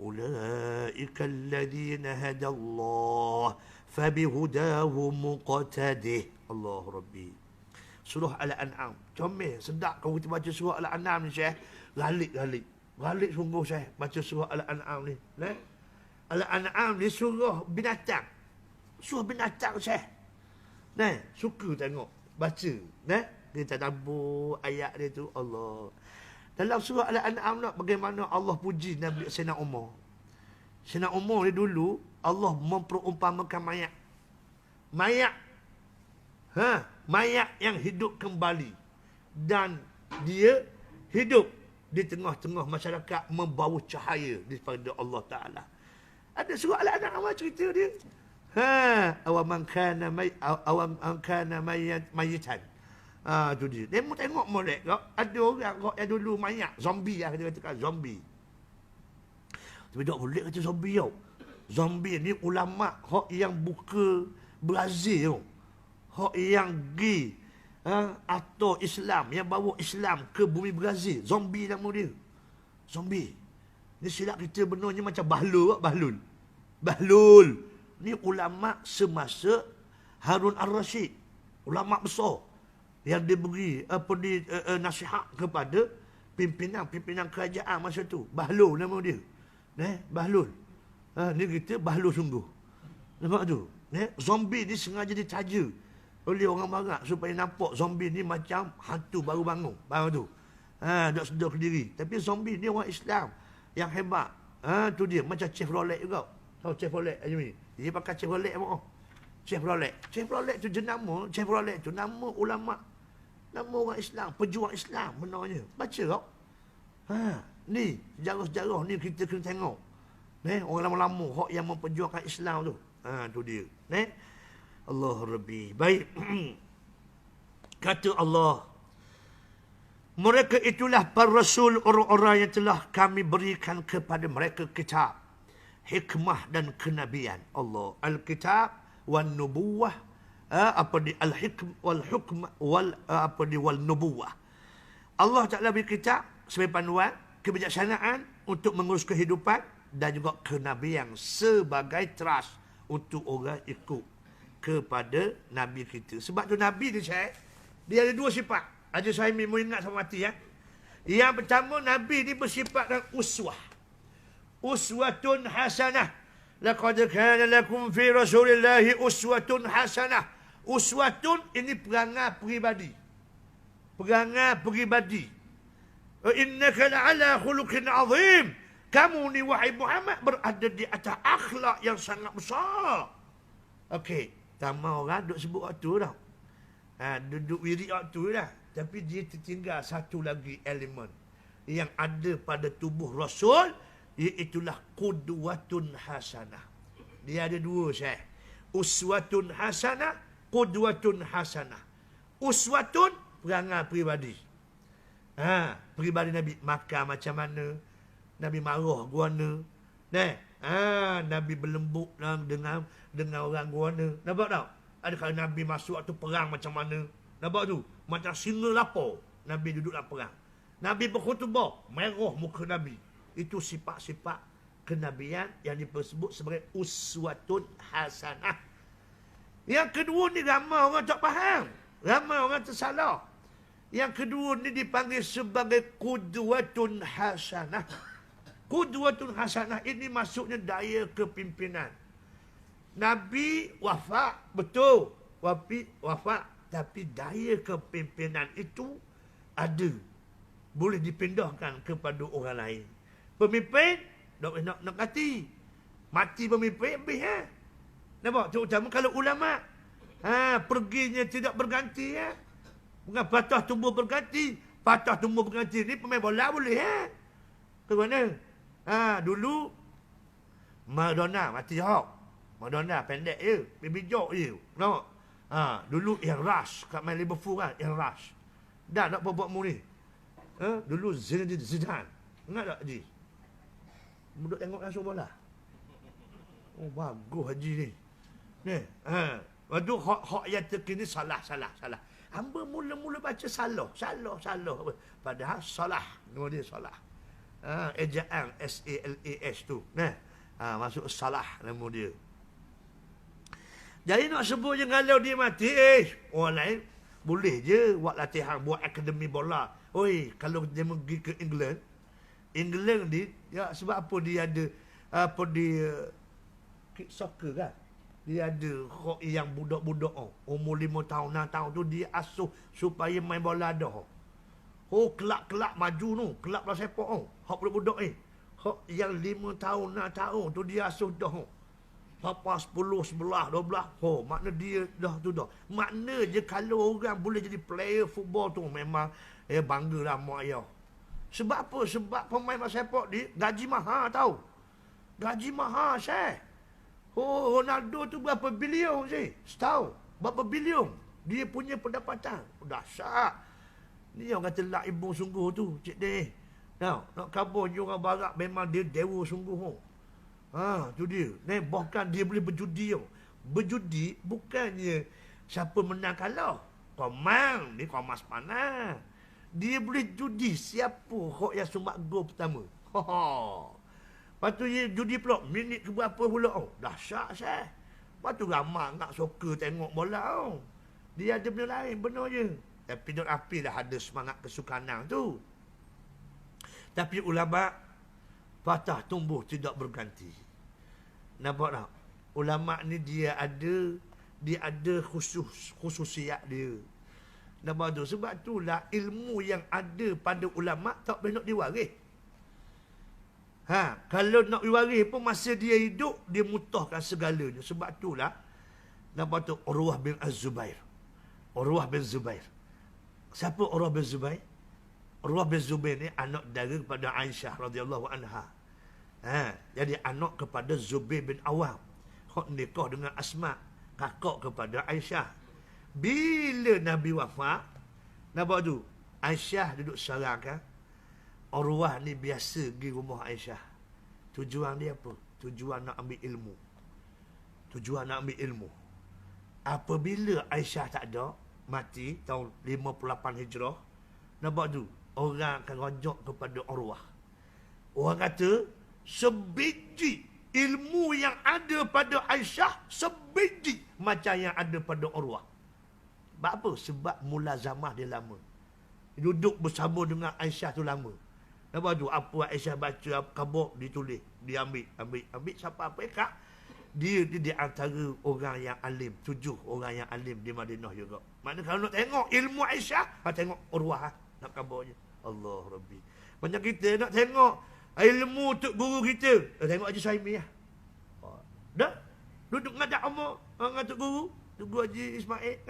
ulaika alladhina hadallah fabihudahu muqtadih. Allah Rabbi. Surah Al-An'am. Comel, sedap kalau kita baca surah Al-An'am ni, Syekh. Galik. Galik sungguh, Syekh, baca surah Al-An'am ni. Al-An'am ni surah binatang. Surah binatang, Syekh. Suka tengok, baca. Kita tabur ayat dia tu, Allah. Dalam surah Al-An'am nak bagaimana Allah puji Nabi Sayyidina Umar. Sayyidina Umar ni dulu, Allah memperumpamakan mayat. Mayat yang hidup kembali. Dan dia hidup di tengah-tengah masyarakat membawa cahaya daripada Allah Ta'ala. Ada surah Al-An'am cerita dia. Awam kana mayitan. Tu dia. Dia mau tengok molek kau. Ada orang kau yang dulu mayat. Zombie lah kita katakan. Zombie. Tapi tak boleh kata zombie tau. Zombie ni ulama' hak yang buka Brazil tau. Hak yang pergi atau Islam, yang bawa Islam ke bumi Brazil. Zombie nama dia. Zombie. Ni silap kita benarnya macam Bahlul. Ni ulama' semasa Harun Ar-Rasyid. Ulama' besar. Yang dia beri nasihat kepada pimpinan kerajaan masa tu. Bahlul nama dia. Bahlul. Ni kita Bahlul sungguh. Nampak tu? Zombie ni sengaja ditaja oleh orang barat supaya nampak zombie ni macam hantu baru bangun. Tu. Tak sedar diri. Tapi zombie ni orang Islam yang hebat. Tu dia. Macam Chevrolet juga. Tahu Chevrolet ni? Dia pakai Chevrolet apa? Chevrolet tu jenama. Chevrolet tu nama ulama'. Nama orang Islam. Pejuang Islam benarnya. Baca tau. Ni. Sejarah-sejarah ni kita kena tengok. Orang lama-lama hak yang memperjuangkan Islam tu. Tu dia. Allah Rabbi. Baik. Kata Allah, mereka itulah para rasul, orang-orang yang telah kami berikan kepada mereka kitab, hikmah dan kenabian. Allah. Al-kitab wal nubuwah, al-hikm wal hukm wal nubuwah. Allah Ta'ala beri kitab sebagai panduan, kebijaksanaan untuk mengurus kehidupan, dan juga kenabian sebagai trust untuk orang ikut kepada Nabi kita. Sebab tu Nabi ni, Syekh, dia ada dua sifat. Haji Suhaimi mau ingat sama mati ya. Yang pertama, Nabi ni bersifat dengan uswah. Uswatun hasanah. Laqad kana lakum fi Rasulillahi uswatun hasanah. Uswatun ini perangai peribadi. Perangai peribadi. Innaka la'ala khuluqin azim. Kamu ni wahai Muhammad berada di atas akhlak yang sangat besar. Okey. Sama orang duduk sebut waktu tau. Duduk wirid waktu dah. Tapi dia tertinggal satu lagi elemen yang ada pada tubuh Rasul, iaitulah qudwatun hasanah. Dia ada dua, Syekh. Uswatun hasanah, qudwatun hasanah. Uswatun, perangai peribadi. Peribadi Nabi makan macam mana, Nabi marah guana, Nabi berlembut dengan orang guana. Nampak tak? Ada kali Nabi masuk waktu perang macam mana. Nampak tu? Macam singa lapar. Nabi duduk dalam perang. Nabi berkhutbah, merah muka Nabi. Itu sifat-sifat kenabian yang disebut sebagai uswatun hasanah. Yang kedua ni ramai orang tak faham. Ramai orang tersalah. Yang kedua ni dipanggil sebagai qudwatun hasanah. Qudwatun hasanah ini maksudnya daya kepimpinan. Nabi wafat, betul. Wafat. Tapi daya kepimpinan itu ada. Boleh dipindahkan kepada orang lain. Pemimpin, nak mati. Mati pemimpin, habis Nampak? Terutama kalau ulama. Perginya tidak berganti Bukan patah tumbuh berganti. Patah tumbuh berganti ni pemain bola boleh Ke mana? Dulu Madonna mati hok. Madonna pendek je, baby jok je. Nampak? Dulu Rush kat main Liverpool kan, Rush. Dah nak buat mu ni. Dulu Zinedine Zidane. Ingat tak Haji? Duduk tengok langsung bola. Oh bagus Haji ni. Waktu hak yang terkini salah. Hamba mula-mula baca salah. Padahal salah. Nama dia salah. Ejaan S-A-L-A-S tu. Masuk salah nama dia. Jadi nak sebut je kalau dia mati, orang lain boleh je buat latihan, buat akademi bola. Oi, kalau dia pergi ke England ni, sebab apa dia ada soccer kan? Dia ada yang budak-budak umur 5 tahun, 6 tahun tu dia asuh supaya main bola dah. Kelab-kelab maju tu, kelab bola sepak hak budak-budak hak yang 5 tahun, 6 tahun tu dia asuh dah. Papa 10, 11, 12. Makna dia dah tu dah. Makna je kalau orang boleh jadi player football tu memang banggalah mak ayah. Sebab apa? Sebab pemain bola sepak ni gaji mahal tau. Gaji mahal Ronaldo tu berapa bilion setahun. Berapa bilion dia punya pendapatan. Dahsyat. Ni yang kata lak ibu sungguh tu, cik deh. Nak kabur je orang barat memang dia dewa sungguh. Tu dia. Bahkan dia boleh berjudi. Berjudi bukannya siapa menang kalah. Komang ni Komas panas. Dia boleh judi siapa hok yang sumbak gol pertama. Lepas tu dia judi pula minit ke berapa pula. Dahsyat Lepas tu ramai nak soccer tengok bola Dia ada benda lain, benar je. Tapi Nur Api dah ada semangat kesukanan tu. Tapi ulama patah tumbuh tidak berganti. Nampak tak? Ulama ni dia ada khususiat dia. Nampak tu? Sebab itulah ilmu yang ada pada ulama tak boleh nak diwaris. Kalau nak diwaris pun masa dia hidup dia mutahkan segalanya. Sebab itulah nampak tu Urwah bin Az-Zubair. Siapa Urwah bin Zubair? Urwah bin Zubair ni anak dara kepada Aisyah radhiyallahu anha. Jadi anak kepada Zubair bin Awam. Hak nikah dengan Asma, kakak kepada Aisyah. Bila Nabi wafat, nampak tu, Aisyah duduk sarang Urwah ni biasa pergi rumah Aisyah. Tujuan dia apa? Tujuan nak ambil ilmu. Apabila Aisyah tak ada, mati tahun 58 Hijrah, nampak tu, orang akan rojok kepada Urwah. Orang kata, sebiji ilmu yang ada pada Aisyah, sebiji macam yang ada pada Urwah. Sebab apa? Sebab mulazamah dia lama. Duduk bersama dengan Aisyah tu lama. Nampak tu, apa Aisyah baca, apa khabar, ditulis, dia ambil siapa apa kak. Dia di antara orang yang alim, 7 orang yang alim di Madinah juga. Maknanya kalau nak tengok ilmu Aisyah, tengok Urwah nak khabarnya. Allah Rabbi. Macam kita nak tengok ilmu tok guru kita, tengok Haji Suhaimi dah duduk ngadak umur dengan tok guru Haji Ismail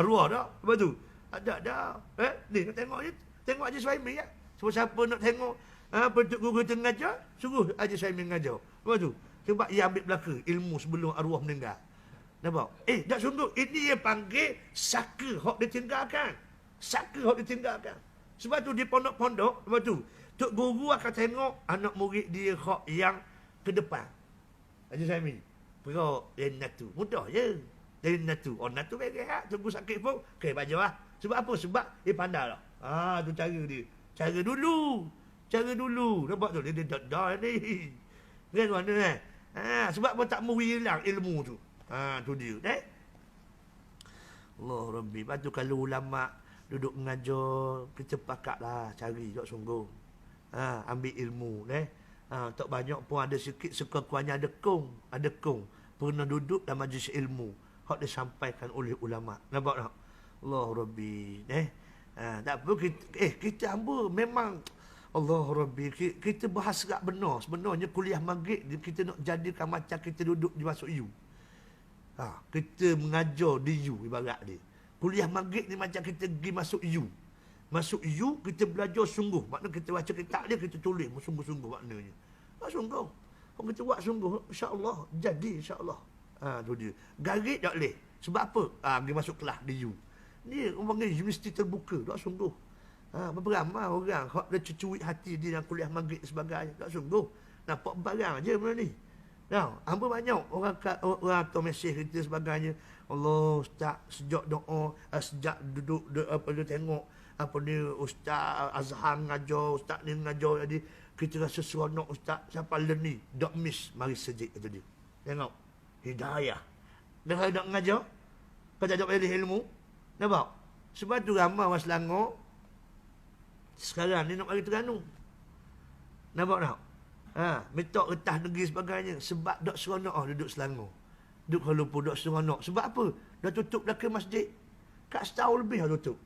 arwah dah. Lepas tu ada ni nak tengok je, tengok Haji Suhaimi siapa nak tengok tok guru kita ngajar, suruh Haji Suhaimi ngajar. Lepas tu sebab ia ambil belaka ilmu sebelum arwah meninggal. Nampak? Tak sungguh ini yang panggil saka hak ditinggalkan. Sebab tu di pondok-pondok, sebab tu tok guru akan tengok anak murid dia hak yang ke depan. Haji Saimi, pergi yang natu. Mudah je. Dari natu. Oh, natu baik hak. Tunggu sakit pun, okey, baju lah. Sebab apa? Sebab dia pandai lah. Tu cara dia. Cara dulu. Nampak tu? Dia dah ni. Kan mana kan? Sebab apa tak mau hilang ilmu tu. Tu dia. Allah Rabbi. Lepas tu kalau ulama duduk mengajar, kita pakatlah cari tak sungguh. Ambil ilmu. Tak banyak pun ada sikit sekurang-kurangnya ada kong. Pernah duduk dalam majlis ilmu. Hak disampaikan oleh ulama. Nampak tak? Allah Rabbi. Tak apa kita hamba memang Allah Rabbi. Kita bahas agak benar. Sebenarnya kuliah maghrib kita nak jadikan macam kita duduk di masuk U. Kita mengajar di U ibarat dia. Kuliah maghrib ni macam kita pergi masuk U. Masuk U kita belajar sungguh. Maknanya kita baca kitab dia kita tulis sungguh-sungguh maknanya. Sungguh. Kalau kita buat sungguh insya-Allah jadi insya-Allah. Tu dia. Garik tak boleh. Sebab apa? Dia masuk kelas di U. Ni orang panggil universiti terbuka. Tak sungguh. Beramai orang hak dah cucuit hati dia dalam kuliah maghrib sebagainya. Tak sungguh. Nampak barang je benda ni. Hamba banyak orang atau mesej kita sebagainya. Allah Ustaz sejak doa, sejak duduk dia tengok apa ni Ustaz Azhar mengajar, Ustaz ni mengajar jadi kita rasa seronok Ustaz siapa ni. Dok miss mari sejik kata dia. Tengok hidayah. Dah nak mengajar kau tak ada pilih ilmu. Nampak? Sebab tu ramai orang Selangor sekarang ni nak mari Terengganu. Nampak tak? Minta retah negeri sebagainya. Sebab dok seronok duduk Selangor. Duduk Kuala Lumpur, dok seronok. Sebab apa? Dah tutup dah ke masjid. Kat setahun lebih dah tutup.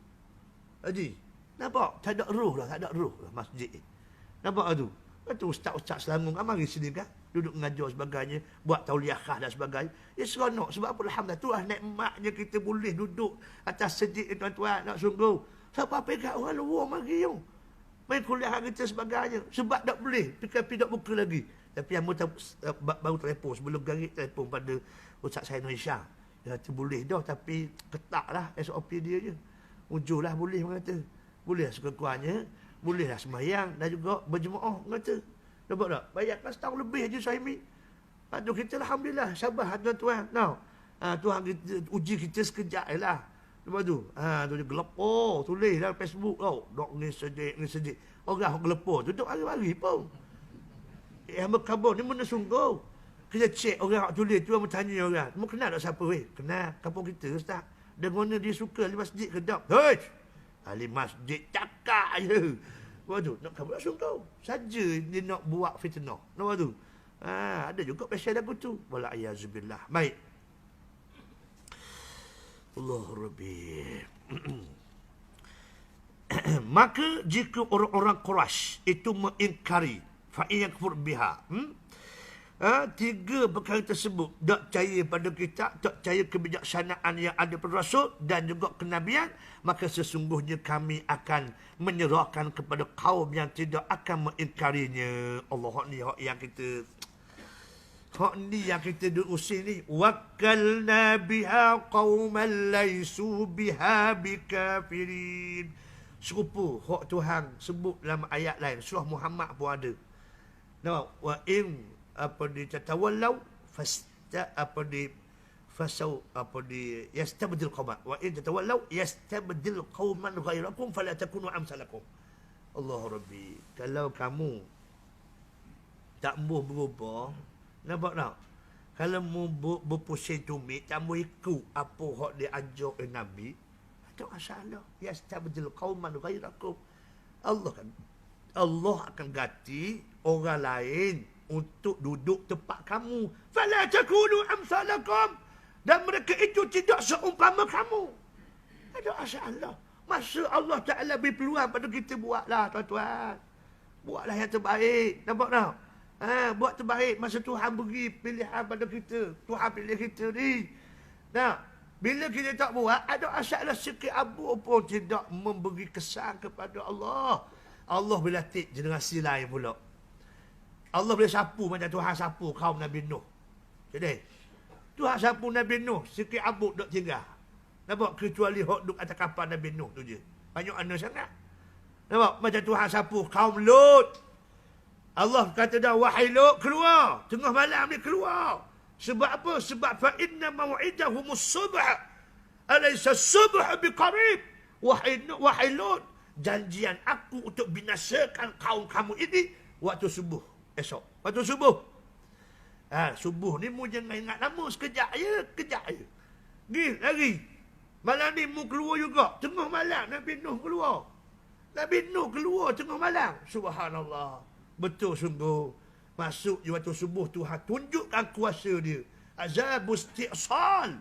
Haji, nampak? Tak ada roh lah masjid ni. Nampak tu? Itu ustaz-ustaz Selangor kan mari sini kan? Duduk mengajar sebagainya. Buat tauliah khas dan sebagainya. Ya seronok. Sebab apa? Alhamdulillah. Tu lah nikmatnya kita boleh duduk atas sejid ni tuan-tuan. Nak sungguh. Siapa pegang orang luar mari yung. Main kuliah kita sebagainya. Sebab tak boleh. Tapi tak buka lagi. Tapi yang baru telefon. Sebelum garik telefon pada Ustaz saya Indonesia. Dia kata boleh dah. Tapi ketak lah SOP dia je. Ujur lah boleh mengata. Boleh lah sekurang-kurangnya. Boleh lah sembahyang. Dan juga berjemaah mengata. Nampak tak? Bayarkan setahun lebih je Saimi. Lepas tu kita Alhamdulillah. Sabar tuan-tuan. Tuhan kita, uji kita sekejap je lah. Lepas tu, tu dia gelepor, tulis dalam Facebook tau. Dok ni sejik. Orang gelepor, tutup hari-hari pun. Hamba khabar ni mana sungguh. Kita cek orang yang tulis tu, hamba tanya orang. Kamu kenal tak siapa weh? Kenal, kampung kita Ustaz. Dan mana dia suka ahli masjid ke tak? Hei! Ahli masjid cakap je. Lepas tu, nak khabar sungguh. Saja dia nak buat fitnah. Nampak tu? Ada juga pasal lagu tu. Wala'ayazubillah. Baik. Allah Rabbi. Maka jika orang-orang Quraisy itu mengingkari fa'in yakfur biha. Tiga perkara tersebut. Tak percaya pada kitab, tak percaya kebijaksanaan yang ada pada Rasul dan juga kenabian, maka sesungguhnya kami akan menyerahkan kepada kaum yang tidak akan mengingkarinya. Allah ni yang kita hak ni yang kita usir ni. Wakkalna biha qauman laysu biha bikafirin. Serupa hak Tuhan sebut dalam ayat lain. Surah Muhammad pun ada. Nampak? Wa in tatawallau yastabdil qauman. Wa in tatawallau yastabdil qauman ghairakum fala takunu amsalakum. Allah Rabbi. Kalau kamu tak mau berubah, nampak tak? Kalau mu berpusing tumit, tak mau ikut apa hak dia ajar oleh Nabi, tak masalah. Yastabdil qauman ghairakum. Allah akan ganti orang lain untuk duduk tempat kamu. Fala takunu amsalakum. Dan mereka itu tidak seumpama kamu. Ada masalah. Masa Allah Ta'ala beri peluang pada kita, buatlah tuan-tuan. Buatlah yang terbaik. Nampak tak? Buat terbaik masa Tuhan beri pilihan pada kita. Tuhan pilih kita ni. Nah, bila kita tak buat, ada masalah sikit abu pun tidak memberi kesan kepada Allah. Allah boleh latih generasi lain pula. Allah boleh sapu macam Tuhan sapu kaum Nabi Nuh. Jadi, Tuhan sapu Nabi Nuh, sikit abu tak tinggal. Nampak? Kecuali hok duk atas kapal Nabi Nuh tu je. Banyak anak sangat. Nampak? Macam Tuhan sapu kaum Lut. Allah kata dah, wahai Lut, keluar. Tengah malam ni keluar. Sebab apa? Sebab fa inna maw'idahumus subh. Alaysa subh biqarib. Wahai Lut, janjian aku untuk binasakan kaum kamu ini waktu subuh esok. Waktu subuh. Subuh ni mu jangan ingat lama, sekejap je, kejap je. Pergi lari. Malam ni mu keluar juga. Tengah malam Nabi Nuh keluar. Nabi Nuh keluar tengah malam. Subhanallah. Betul sungguh. Masuk je waktu subuh, Tuhan tunjukkan kuasa dia. Azabul isti'sal.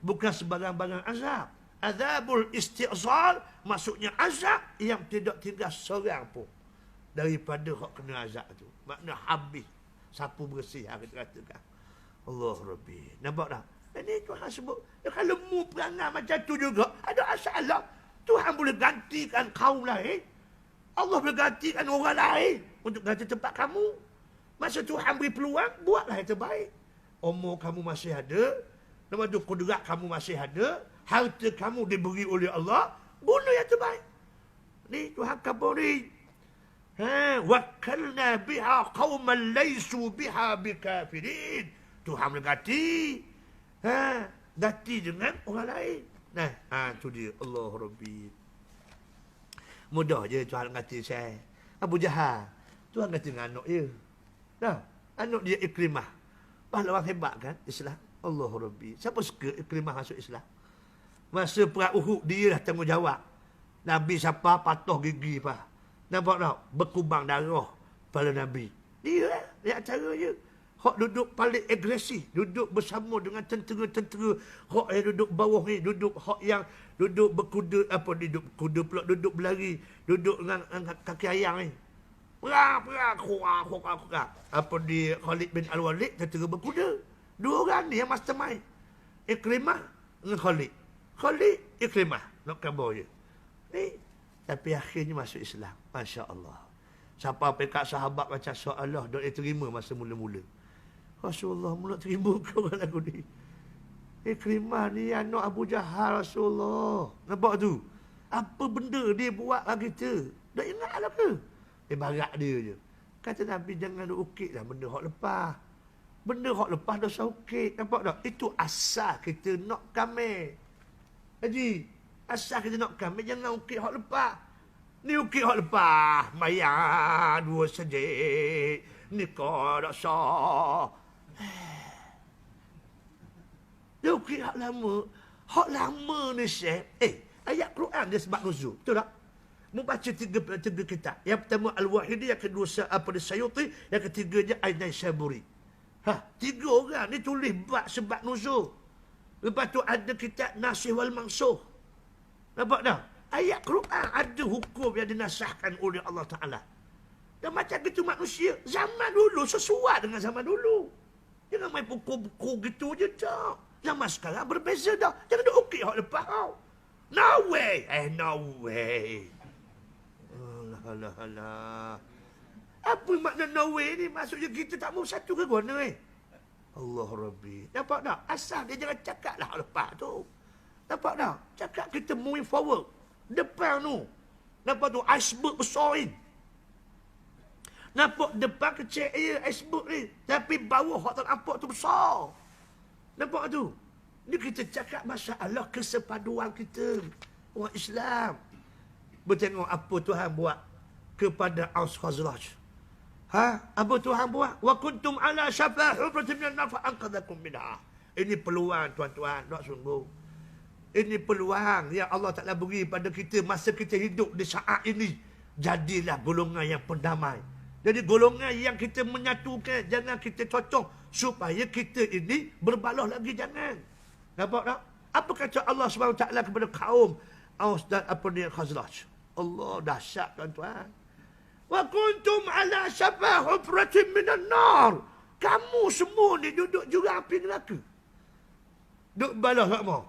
Bukan sebarang-barang azab. Azabul isti'sal maksudnya azab yang tidak tinggal seorang pun daripada hak kena azab tu. Makna habis. Sapu bersih kita katakan. Allah Rabbi. Nampak tak? Ini Tuhan sebut. Kalau mu perangai macam tu juga, ada masalah. Tuhan boleh gantikan kaum lain. Allah boleh gantikan orang lain untuk ganti tempat kamu. Masa Tuhan beri peluang, buatlah yang terbaik. Umur kamu masih ada. Nama tu kudrat kamu masih ada. Harta kamu diberi oleh Allah. Guna yang terbaik. Ni Tuhan kabur ni. Wakalna biha qawman laysu biha bikafirin. Tuhan boleh ganti. Ganti dengan orang lain. Tu dia. Allah Rabbi. Mudah je Tuhan ganti saya. Abu Jahal. Tuhan ganti dengan anak dia. Anak dia Ikrimah. Pahlawan hebat kan Islam. Allah Rabbi. Siapa suka Ikrimah masuk Islam? Masa perang Uhud dia dah tanggungjawab. Nabi siapa patah gigi apa. Nampak tak? Berkubang darah pada Nabi. Dia acara je. Hak duduk paling agresif. Duduk bersama dengan tentera-tentera. Hak yang duduk bawah ni. Hak yang duduk berkuda. Duduk kuda pula. Duduk berlari. Duduk dengan kaki ayam ni. Perang. Di Khalid bin Al-Walid. Tentera berkuda. Dua orang ni yang mastermind. Ikrimah dengan Khalid. Khalid, Ikrimah. Nak kabar je. Ni. Tapi akhirnya masuk Islam. Masya Allah. Siapa pekat sahabat macam soalah dok diterima masa mula-mula. Rasulullah mula terima ke orang lagu ni. Ikrimah ni anak Abu Jahal Rasulullah. Nampak tu? Apa benda dia buat bagi kita? Dah ingat lah ke? Dia barak dia je. Kata Nabi jangan ukit lah benda hak lepas. Benda hak lepas dosa ukit. Nampak tak? Itu asal kita nak kami. Haji. Asal kita nak kami, jangan ukit hak lepas. Ni ukit hak lepas. Mayat dua sejik. Nikah tak sah. Dia ukit hak lama. Hak lama ni Syekh. Ayat Quran dia sebab nuzul. Betul tak? Membaca tiga kitab. Yang pertama Al-Wahidi, yang kedua Sayuti, yang ketiganya Ainai Saburi. Tiga orang ni tulis bab sebab nuzul. Lepas tu ada kitab Nasih wal Mansuh. Nampak tak? Ayat Quran ada hukum yang dinasahkan oleh Allah Ta'ala. Dan macam itu manusia. Zaman dulu sesuai dengan zaman dulu. Jangan main pukul-pukul gitu je tak. Zaman sekarang berbeza dah. Jangan duk ukit hak lepas kau. No way. No way. Alah. Apa makna no way ni? Maksudnya kita tak mau satu ke guna Allah Rabbi. Nampak tak? Asal dia jangan cakap lah hak lepas tu. Nampak tak? Cakap kita moving forward. Depan tu. Nampak tu iceberg besar ni. Nampak depan kecil iceberg ni. Tapi bawah hak tak nampak tu besar. Nampak tu? Ni kita cakap masalah kesepaduan kita. Orang Islam. Bertengok apa Tuhan buat kepada Aus Khazraj. Apa Tuhan buat? Wa kuntum ala syafa hufratin minan nar fa anqadhakum minha. Ini peluang tuan-tuan. Tak sungguh. Ini peluang yang Allah Ta'ala beri pada kita masa kita hidup di saat ini. Jadilah golongan yang pendamai. Jadi golongan yang kita menyatukan. Jangan kita cocok supaya kita ini berbalah lagi. Jangan. Nampak tak? Apa kata Allah SWT kepada kaum Aus dan Khazraj? Allah dahsyat tuan-tuan. Wa kuntum ala syafa hufratin minan nar. Kamu semua ni duduk jurang api neraka. Duduk balah sama.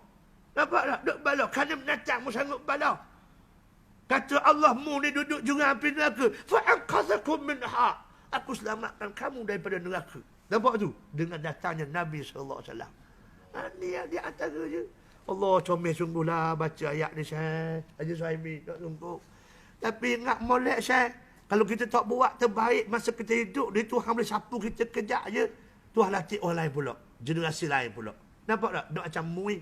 Nampak tak? Duk balak. Kerana menatang mu sanggup balak. Kata Allah mu ni duduk jurang api neraka. Fa'anqadhakum minha. Aku selamatkan kamu daripada neraka. Nampak tu? Dengan datangnya Nabi SAW. Ni yang dia antara je. Allah comel sungguhlah baca ayat ni saya. Haji Suhaimi tak sungguh. Tapi ingat molek saya, kalau kita tak buat terbaik masa kita hidup, dia Tuhan boleh sapu kita kejap je. Tuhan latih orang lain pula. Generasi lain pula. Nampak tak? Duk macam mui.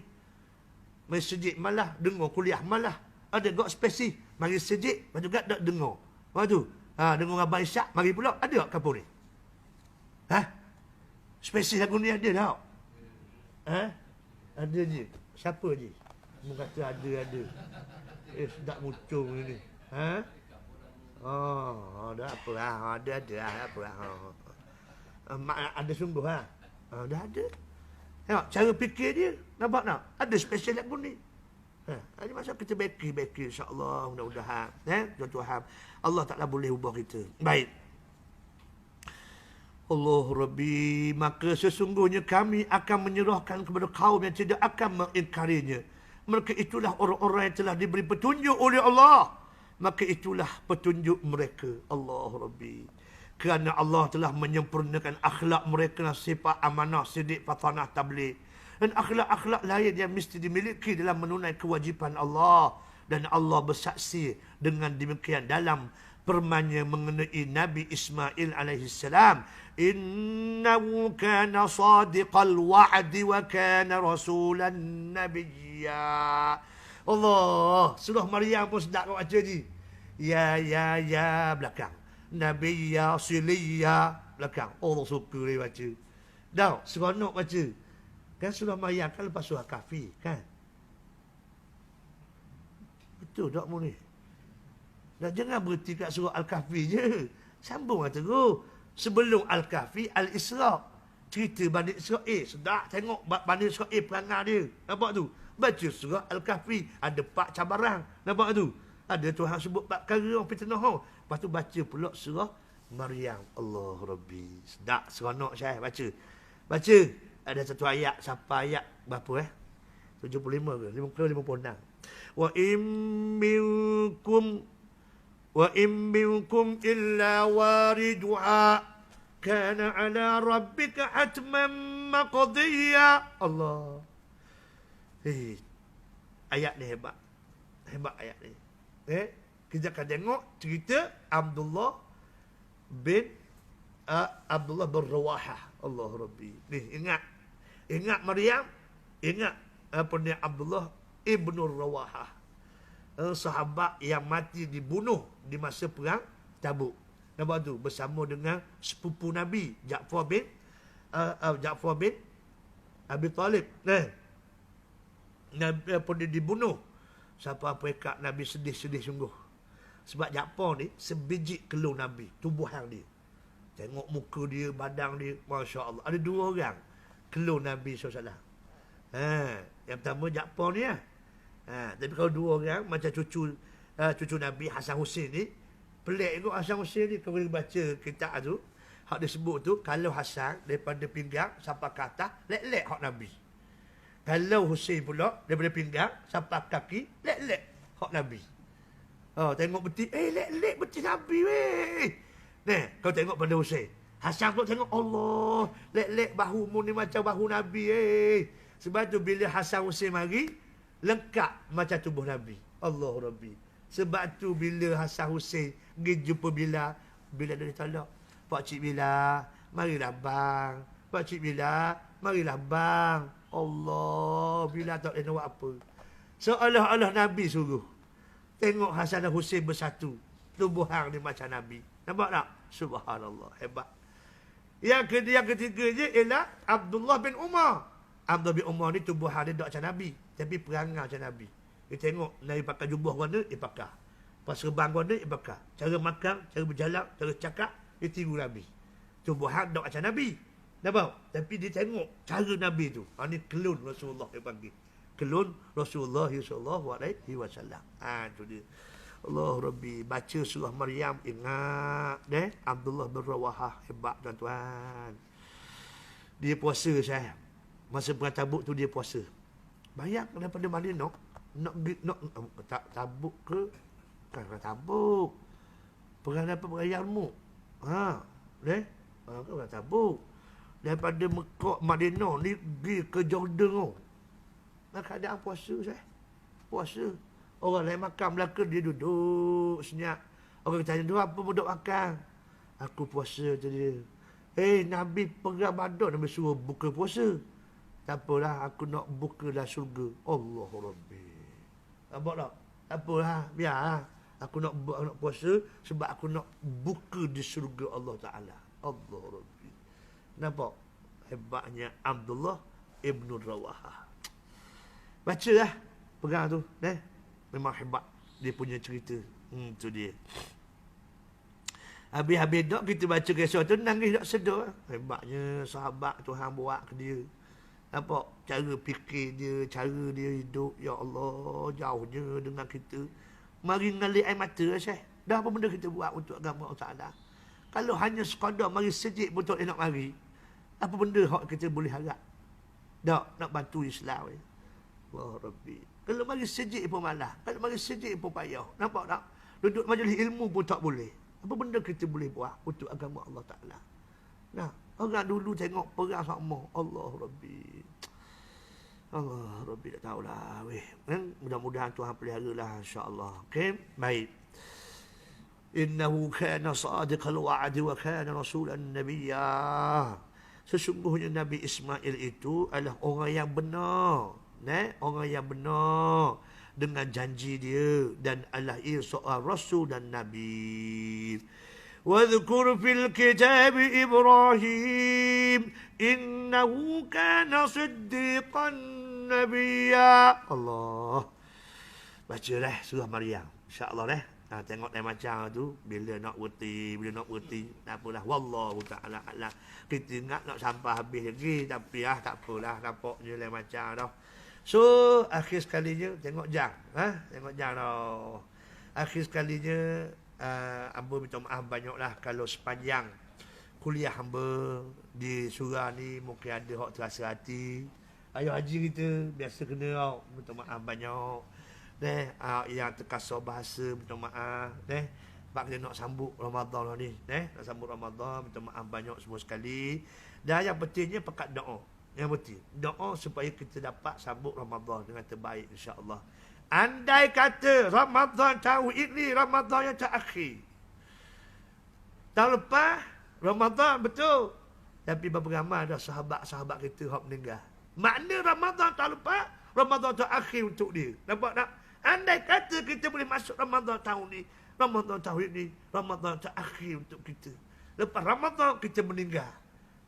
Mari sejik malah, dengar kuliah malah. Ada gak spesif. Mari sejik, lepas tu kat tak dengar. Lepas tu, dengar Abang Isyak, mari pula. Ada tak kampung ni? Spesif lagu ni ada tak? Ada je. Siapa je? Mu kata ada. Sedap muncung ni. Dah apa lah. Ada apa lah. Ada sungguh lah. Dah ada. Tengok, cara fikir dia. Nampak tak? Ada spesial lagu ni. Ini masa kita beki insya-Allah, mudah-mudahan. Tuhan. Allah Ta'ala boleh ubah kita. Baik. Allah Rabbi, maka sesungguhnya kami akan menyerahkan kepada kaum yang tidak akan mengingkarinya. Mereka itulah orang-orang yang telah diberi petunjuk oleh Allah. Maka itulah petunjuk mereka. Allah Rabbi. Kerana Allah telah menyempurnakan akhlak mereka, sifat amanah, sidik, fatanah, tabligh. Dan akhlak-akhlak lain yang mesti dimiliki dalam menunaikan kewajipan Allah. Dan Allah bersaksi dengan demikian dalam firman-Nya mengenai Nabi Ismail alaihi salam, innahu kana sadiqal wa'di wa kana rasulan nabiyya. Allah, surah Maryam pun sedap kau baca ni. Ya belakang. Nabiyya siliyya belakang. Allah suka dia baca. Dah, seronok baca. Kan surah Maryam kan lepas surah Kahfi kan? Betul tak mu ni? Dan jangan berhenti kat surah Al-Kahfi je. Sambung lah terus. Sebelum Al-Kahfi, Al-Isra. Cerita Bani Israel. Sedap tengok Bani Israel perangai dia. Nampak tu? Baca surah Al-Kahfi. Ada 4 cabaran. Nampak tu? Ada Tuhan sebut 4 perkara orang fitnah. Lepas tu baca pula surah Maryam. Allah Rabbi. Sedap. Seronok saya baca. Baca. Ada satu ayat. Sampai ayat berapa 75 ke? 56. Wa in minkum illa wariduha kana ala rabbika hatman maqdiya. Allah. Ayat ni hebat. Hebat ayat ni. Kita akan tengok cerita Abdullah bin Rawaha. Allah Rabbi. Ni ingat Maryam, ingat apa ni Abdullah ibnu Rawaha. Sahabat yang mati dibunuh di masa perang Tabuk. Nampak tu? Bersama dengan sepupu Nabi Ja'far bin Abi Talib. Nabi apa dia dibunuh. Siapa pekat Nabi sedih sungguh. Sebab Ja'far ni sebiji kelur Nabi, tubuhan dia. Tengok muka dia, badan dia, masya-Allah. Ada 2 orang kelur Nabi SAW. Yang pertama Ja'far ni lah. Tapi kalau 2 orang macam cucu Nabi Hasan Hussein ni, pelik juga Hasan Hussein ni. Kau boleh baca kitab tu, hak dia sebut tu, kalau Hasan daripada pinggang sampai ke atas, lek-lek hak Nabi. Kalau Hussein pula daripada pinggang sampai kaki, lek-lek hak Nabi. Tengok betis, lek-lek betis Nabi weh. Kau tengok pada Hussein. Hasan pula tengok, Allah, lek-lek bahu mu ni macam bahu Nabi Sebab tu bila Hasan Hussein mari, lengkap macam tubuh Nabi. Allah Rabbi. Sebab tu bila Hasan Hussein pergi jumpa Bila dia tolak. Pakcik Bila, marilah bang. Pakcik Bila, marilah bang. Allah, Bila tak boleh nak buat apa. Seolah-olah Nabi suruh. Tengok Hasan dan Hussein bersatu. Tubuh hang ni macam Nabi. Nampak tak? Subhanallah, hebat. Yang ketiga je ialah Abdullah bin Umar. Abdullah bin Umar ni tubuh hang dia tak macam Nabi. Tapi perangai macam Nabi. Dia tengok Nabi pakai jubah warna, dia pakai. Pas serban warna, dia pakai. Cara makan, cara berjalan, cara cakap, dia tiru Nabi. Tubuh hang tak macam Nabi. Nampak? Tapi dia tengok cara Nabi tu. Ini kelun Rasulullah dia panggil. Kelun Rasulullah SAW. Itu dia. Allah Rabbi. Baca surah Maryam. Ingat. Abdullah bin Rawaha. Hebat tuan-tuan. Dia puasa saya. Masa perang Tabuk tu dia puasa. Bayang daripada Madinah nak Tabuk ke? Kan Tabuk. Perang apa? Perang Yarmouk. Kan Tabuk. Daripada Mekah, Madinah ni pergi ke Jordan. Keadaan puasa saya. Puasa. Orang lain makan belakang, dia duduk senyap. Orang tanya, tu apa duduk makan? Aku puasa tu dia. Nabi perang Badar, Nabi suruh buka puasa. Tak apalah, aku nak buka dah surga. Allah Rabbi. Nampak tak? Tak apalah, biarlah. Aku nak puasa sebab aku nak buka di surga Allah Ta'ala. Allah Rabbi. Nampak? Hebatnya Abdullah Ibn Rawaha. Baca lah pegang tu. Memang hebat dia punya cerita. Tu dia. Habis-habis dok kita baca kisah tu, nangis tak sedar. Hebatnya sahabat Tuhan buat ke dia. Nampak? Cara fikir dia, cara dia hidup. Ya Allah, jauhnya dengan kita. Mari ngalir air mata lah, Syekh. Dah apa benda kita buat untuk agama Allah Ta'ala? Kalau hanya sekadar mari sejik betul nak mari, apa benda hak kita boleh harap? Tak, nak bantu Islam. Wah Rabbi. Kalau mari sejik pun malah. Kalau mari sejik pun payah. Nampak tak? Duduk majlis ilmu pun tak boleh. Apa benda kita boleh buat untuk agama Allah Ta'ala? Nah, orang dulu tengok perang sama. Allah Rabbi. Allah Rabbi tak tahulah. Mudah-mudahan Tuhan peliharalah insya-Allah. Okey, baik. Innahu kana sadiqal wa'di wa kana rasulan nabiyya. Sesungguhnya Nabi Ismail itu adalah orang yang benar. Orang yang benar dengan janji dia, dan Allah ia seorang rasul dan nabi. Wadhkur fil kitab Ibrahim innahu kana siddiqan nabiyya. Allah. Bacalah surah Maryam insya-Allah tengok lain macam tu bila nak berhenti tak apalah, wallahu taala alam. Kita ingat nak sampai habis lagi tapi tak apalah, nampaknya lain macam dah. So, akhir sekalinya tengok jam. Tengok jam dah. Akhir sekalinya hamba minta maaf banyaklah kalau sepanjang kuliah hamba di surah ni mungkin ada hak terasa hati. Ayah haji kita biasa kena tau. Minta maaf banyak. Yang terkasar bahasa minta maaf. Sebab kita nak sambut Ramadan ni. Nak sambut Ramadan, minta maaf banyak semua sekali. Dan yang pentingnya pekat doa. Yang penting, doa supaya kita dapat sambut Ramadan dengan terbaik insya-Allah. Andai kata Ramadan tahun ini Ramadan yang terakhir. Tahun lepas Ramadan betul. Tapi berapa ramai ada sahabat-sahabat kita yang meninggal. Makna Ramadan tahun lepas, Ramadan terakhir untuk dia. Nampak tak? Andai kata kita boleh masuk Ramadan tahun ni, Ramadan tahun ini, Ramadan terakhir untuk kita. Lepas Ramadan kita meninggal.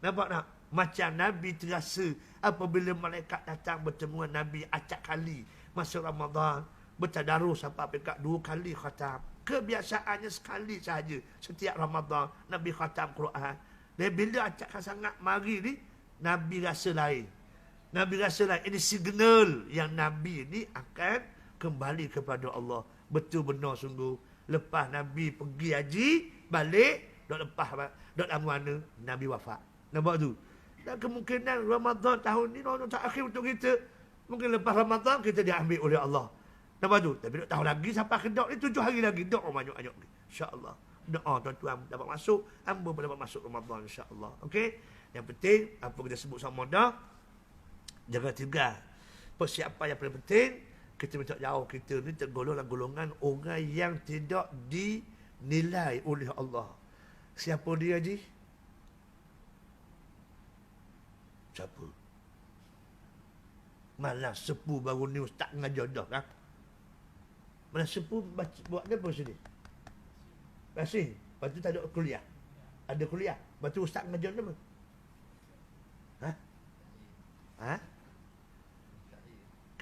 Nampak tak? Macam Nabi terasa apabila malaikat datang bertemu Nabi acak kali masa Ramadan, bertadarus sampai pekat 2 kali khatam. Kebiasaannya sekali sahaja setiap Ramadan Nabi khatam Quran. Dan bila acakkan sangat mari ni, Nabi rasa lain. Nabi rasa lain. Ini signal yang Nabi ni akan kembali kepada Allah. Betul benar sungguh. Lepas Nabi pergi haji, balik, dok lepas dok mana Nabi wafat. Nampak tu? Dan kemungkinan Ramadan tahun ni Ramadan terakhir untuk kita. Mungkin lepas Ramadan kita diambil oleh Allah. Nampak tu? Tapi tak tahu lagi sampai ke dok ni 7 hari lagi. Dok banyak-banyak lagi. InsyaAllah. Doa tuan-tuan dapat masuk. Hamba pun dapat masuk Ramadan insyaAllah. Okey? Yang penting, apa kita sebut sama dah, jaga 3. Persiapan yang paling penting, kita minta jauh kita ni tergolong golongan orang yang tidak dinilai oleh Allah. Siapa dia, Haji? Siapa? Malah sepuh baru ni ustaz mengajar dah kan? Malah sepuh buat apa sini? Masih. Lepas tu tak ada kuliah. Ada kuliah. Lepas tu ustaz mengajar apa?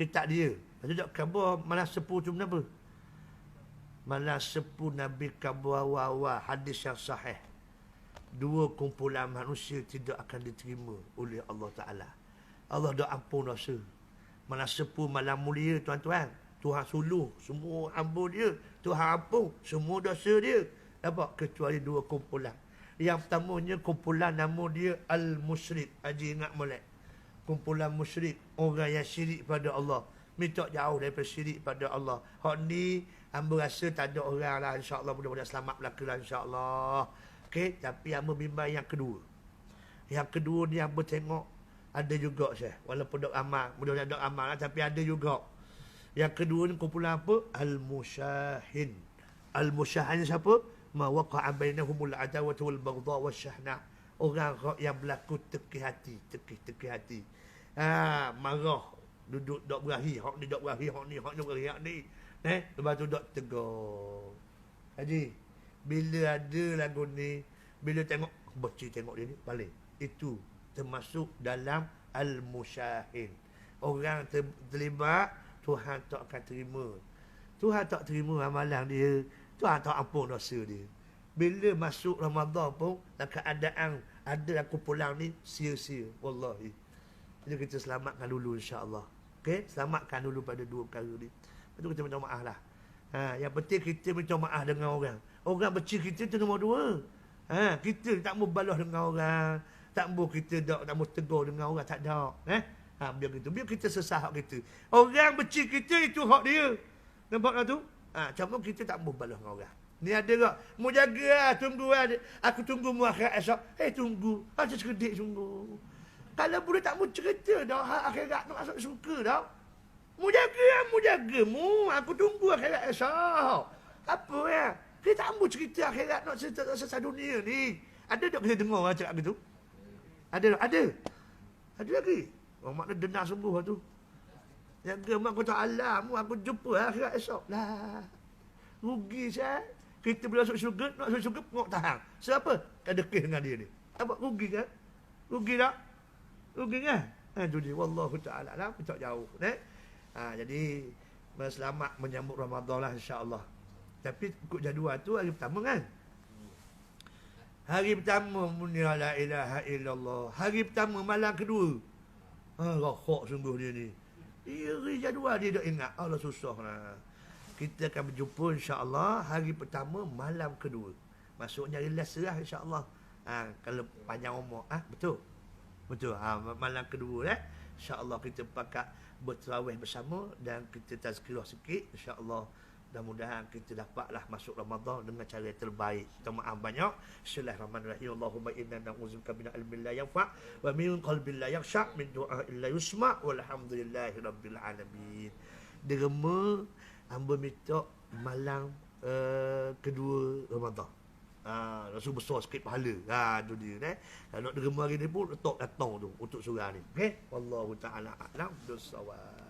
Kitab dia. Lepas tu tak khabar malah sepuh tu kenapa? Malah sepuh Nabi khabar wa hadis yang sahih. 2 kumpulan manusia tidak akan diterima oleh Allah Ta'ala. Allah dah ampun dosa. Malah sepuh malam mulia tuan-tuan. Tuhan suluh semua hamba dia. Tuhan ampun semua dosa dia. Nampak? Kecuali 2 kumpulan. Yang pertamanya kumpulan nama dia Al-Musyrik. Haji ingat molek. Kumpulan musyrik. Orang yang syirik pada Allah. Minta jauh daripada syirik pada Allah. Hak ni hamba rasa tak ada orang lah. InsyaAllah mudah-mudahan selamat belaka lah insyaAllah. Okey, tapi hamba bimbang yang kedua. Yang kedua ni hamba tengok ada juga Syekh. Walaupun dok amal, mudah-mudahan dok amal lah, tapi ada juga Yang kedua ni kumpulan apa? Al-musyahin. Al-musyahin siapa? Ma waqa'a bainahumul adawatu wal baghdha wasyahna. Orang yang berlaku tekih hati, tekih hati. Marah, duduk dok berahi, hak ni dok berahi, hak ni berahi, hak ni. Lepas tu dok tegur. Haji, bila ada lagu ni, bila tengok bocil tengok dia ni balik. Itu termasuk dalam al-musyahin. Orang terlibat, Tuhan tak akan terima. Tuhan tak terima amalan dia. Tuhan tak ampun dosa dia. Bila masuk Ramadan pun, dalam keadaan ada kumpulan ni, sia-sia. Wallahi. Jadi kita selamatkan dulu insya-Allah. Okey, selamatkan dulu pada dua perkara ni. Lepas tu kita minta maaf lah. Yang penting kita minta maaf dengan orang. Orang benci kita tu nombor dua. Kita tak mau balas dengan orang. Tak mau kita tak mau tegur dengan orang. Tak ada. Biar gitu. Biar kita sesah hak kita. Orang benci kita, itu hak dia. Nampak tak tu? Cuma kita tak mau balas dengan orang. Ni ada tak? Mau jaga lah. Tunggu lah. Aku tunggu mu akhirat esok. Tunggu. Macam cerdik sungguh. Kalau boleh tak mau cerita dah. Akhirat nak masuk suka dah. Mu jaga lah. Mu jaga mu. Aku tunggu akhirat esok. Apa ya? Kita tak mau cerita akhirat nak sesat dunia ni. Ada tak kita dengar orang cakap gitu? Ada tak? Ada. Ada lagi. Makna dengar sungguh tu. Jaga mak kau tak alam. Aku jumpa akhirat esok. Lah. Rugi saya. Kita boleh masuk syurga, nak masuk syurga, nak tahan. Siapa? Ada kes dengan dia ni. Apa? Rugi kan? Rugi tak? Rugi kan? Itu dia. Wallahu ta'ala alam. Kita jauh. Jadi, selamat menyambut Ramadan lah insya-Allah. Tapi ikut jadual tu hari pertama kan? Hari pertama, Munia la ilaha illallah. Hari pertama, malam kedua. Rokok sungguh dia ni. Iri jadual dia dah ingat. Allah susah lah. Kita akan berjumpa insya-Allah hari pertama malam kedua. Maksudnya relax lah insya-Allah. Kalau panjang umur. Betul. Betul. Malam kedua insya-Allah kita pakat bertarawih bersama dan kita tazkirah sikit insya-Allah. Mudah-mudahan kita dapatlah masuk Ramadan dengan cara yang terbaik. Kita maaf banyak. Bismillahirrahmanirrahim. Allahumma inna na'udzubika min ilmin la yanfa' wa min qalbin la yakhsha' min du'a illa yusma' walhamdulillahirabbil alamin. Derma hamba minta malam kedua Ramadan. Langsung besar sikit pahala. Tu dia. Kalau nak derma hari ni pun letak datang tu untuk surah ni. Okey? Wallahu ta'ala a'lam bissawab.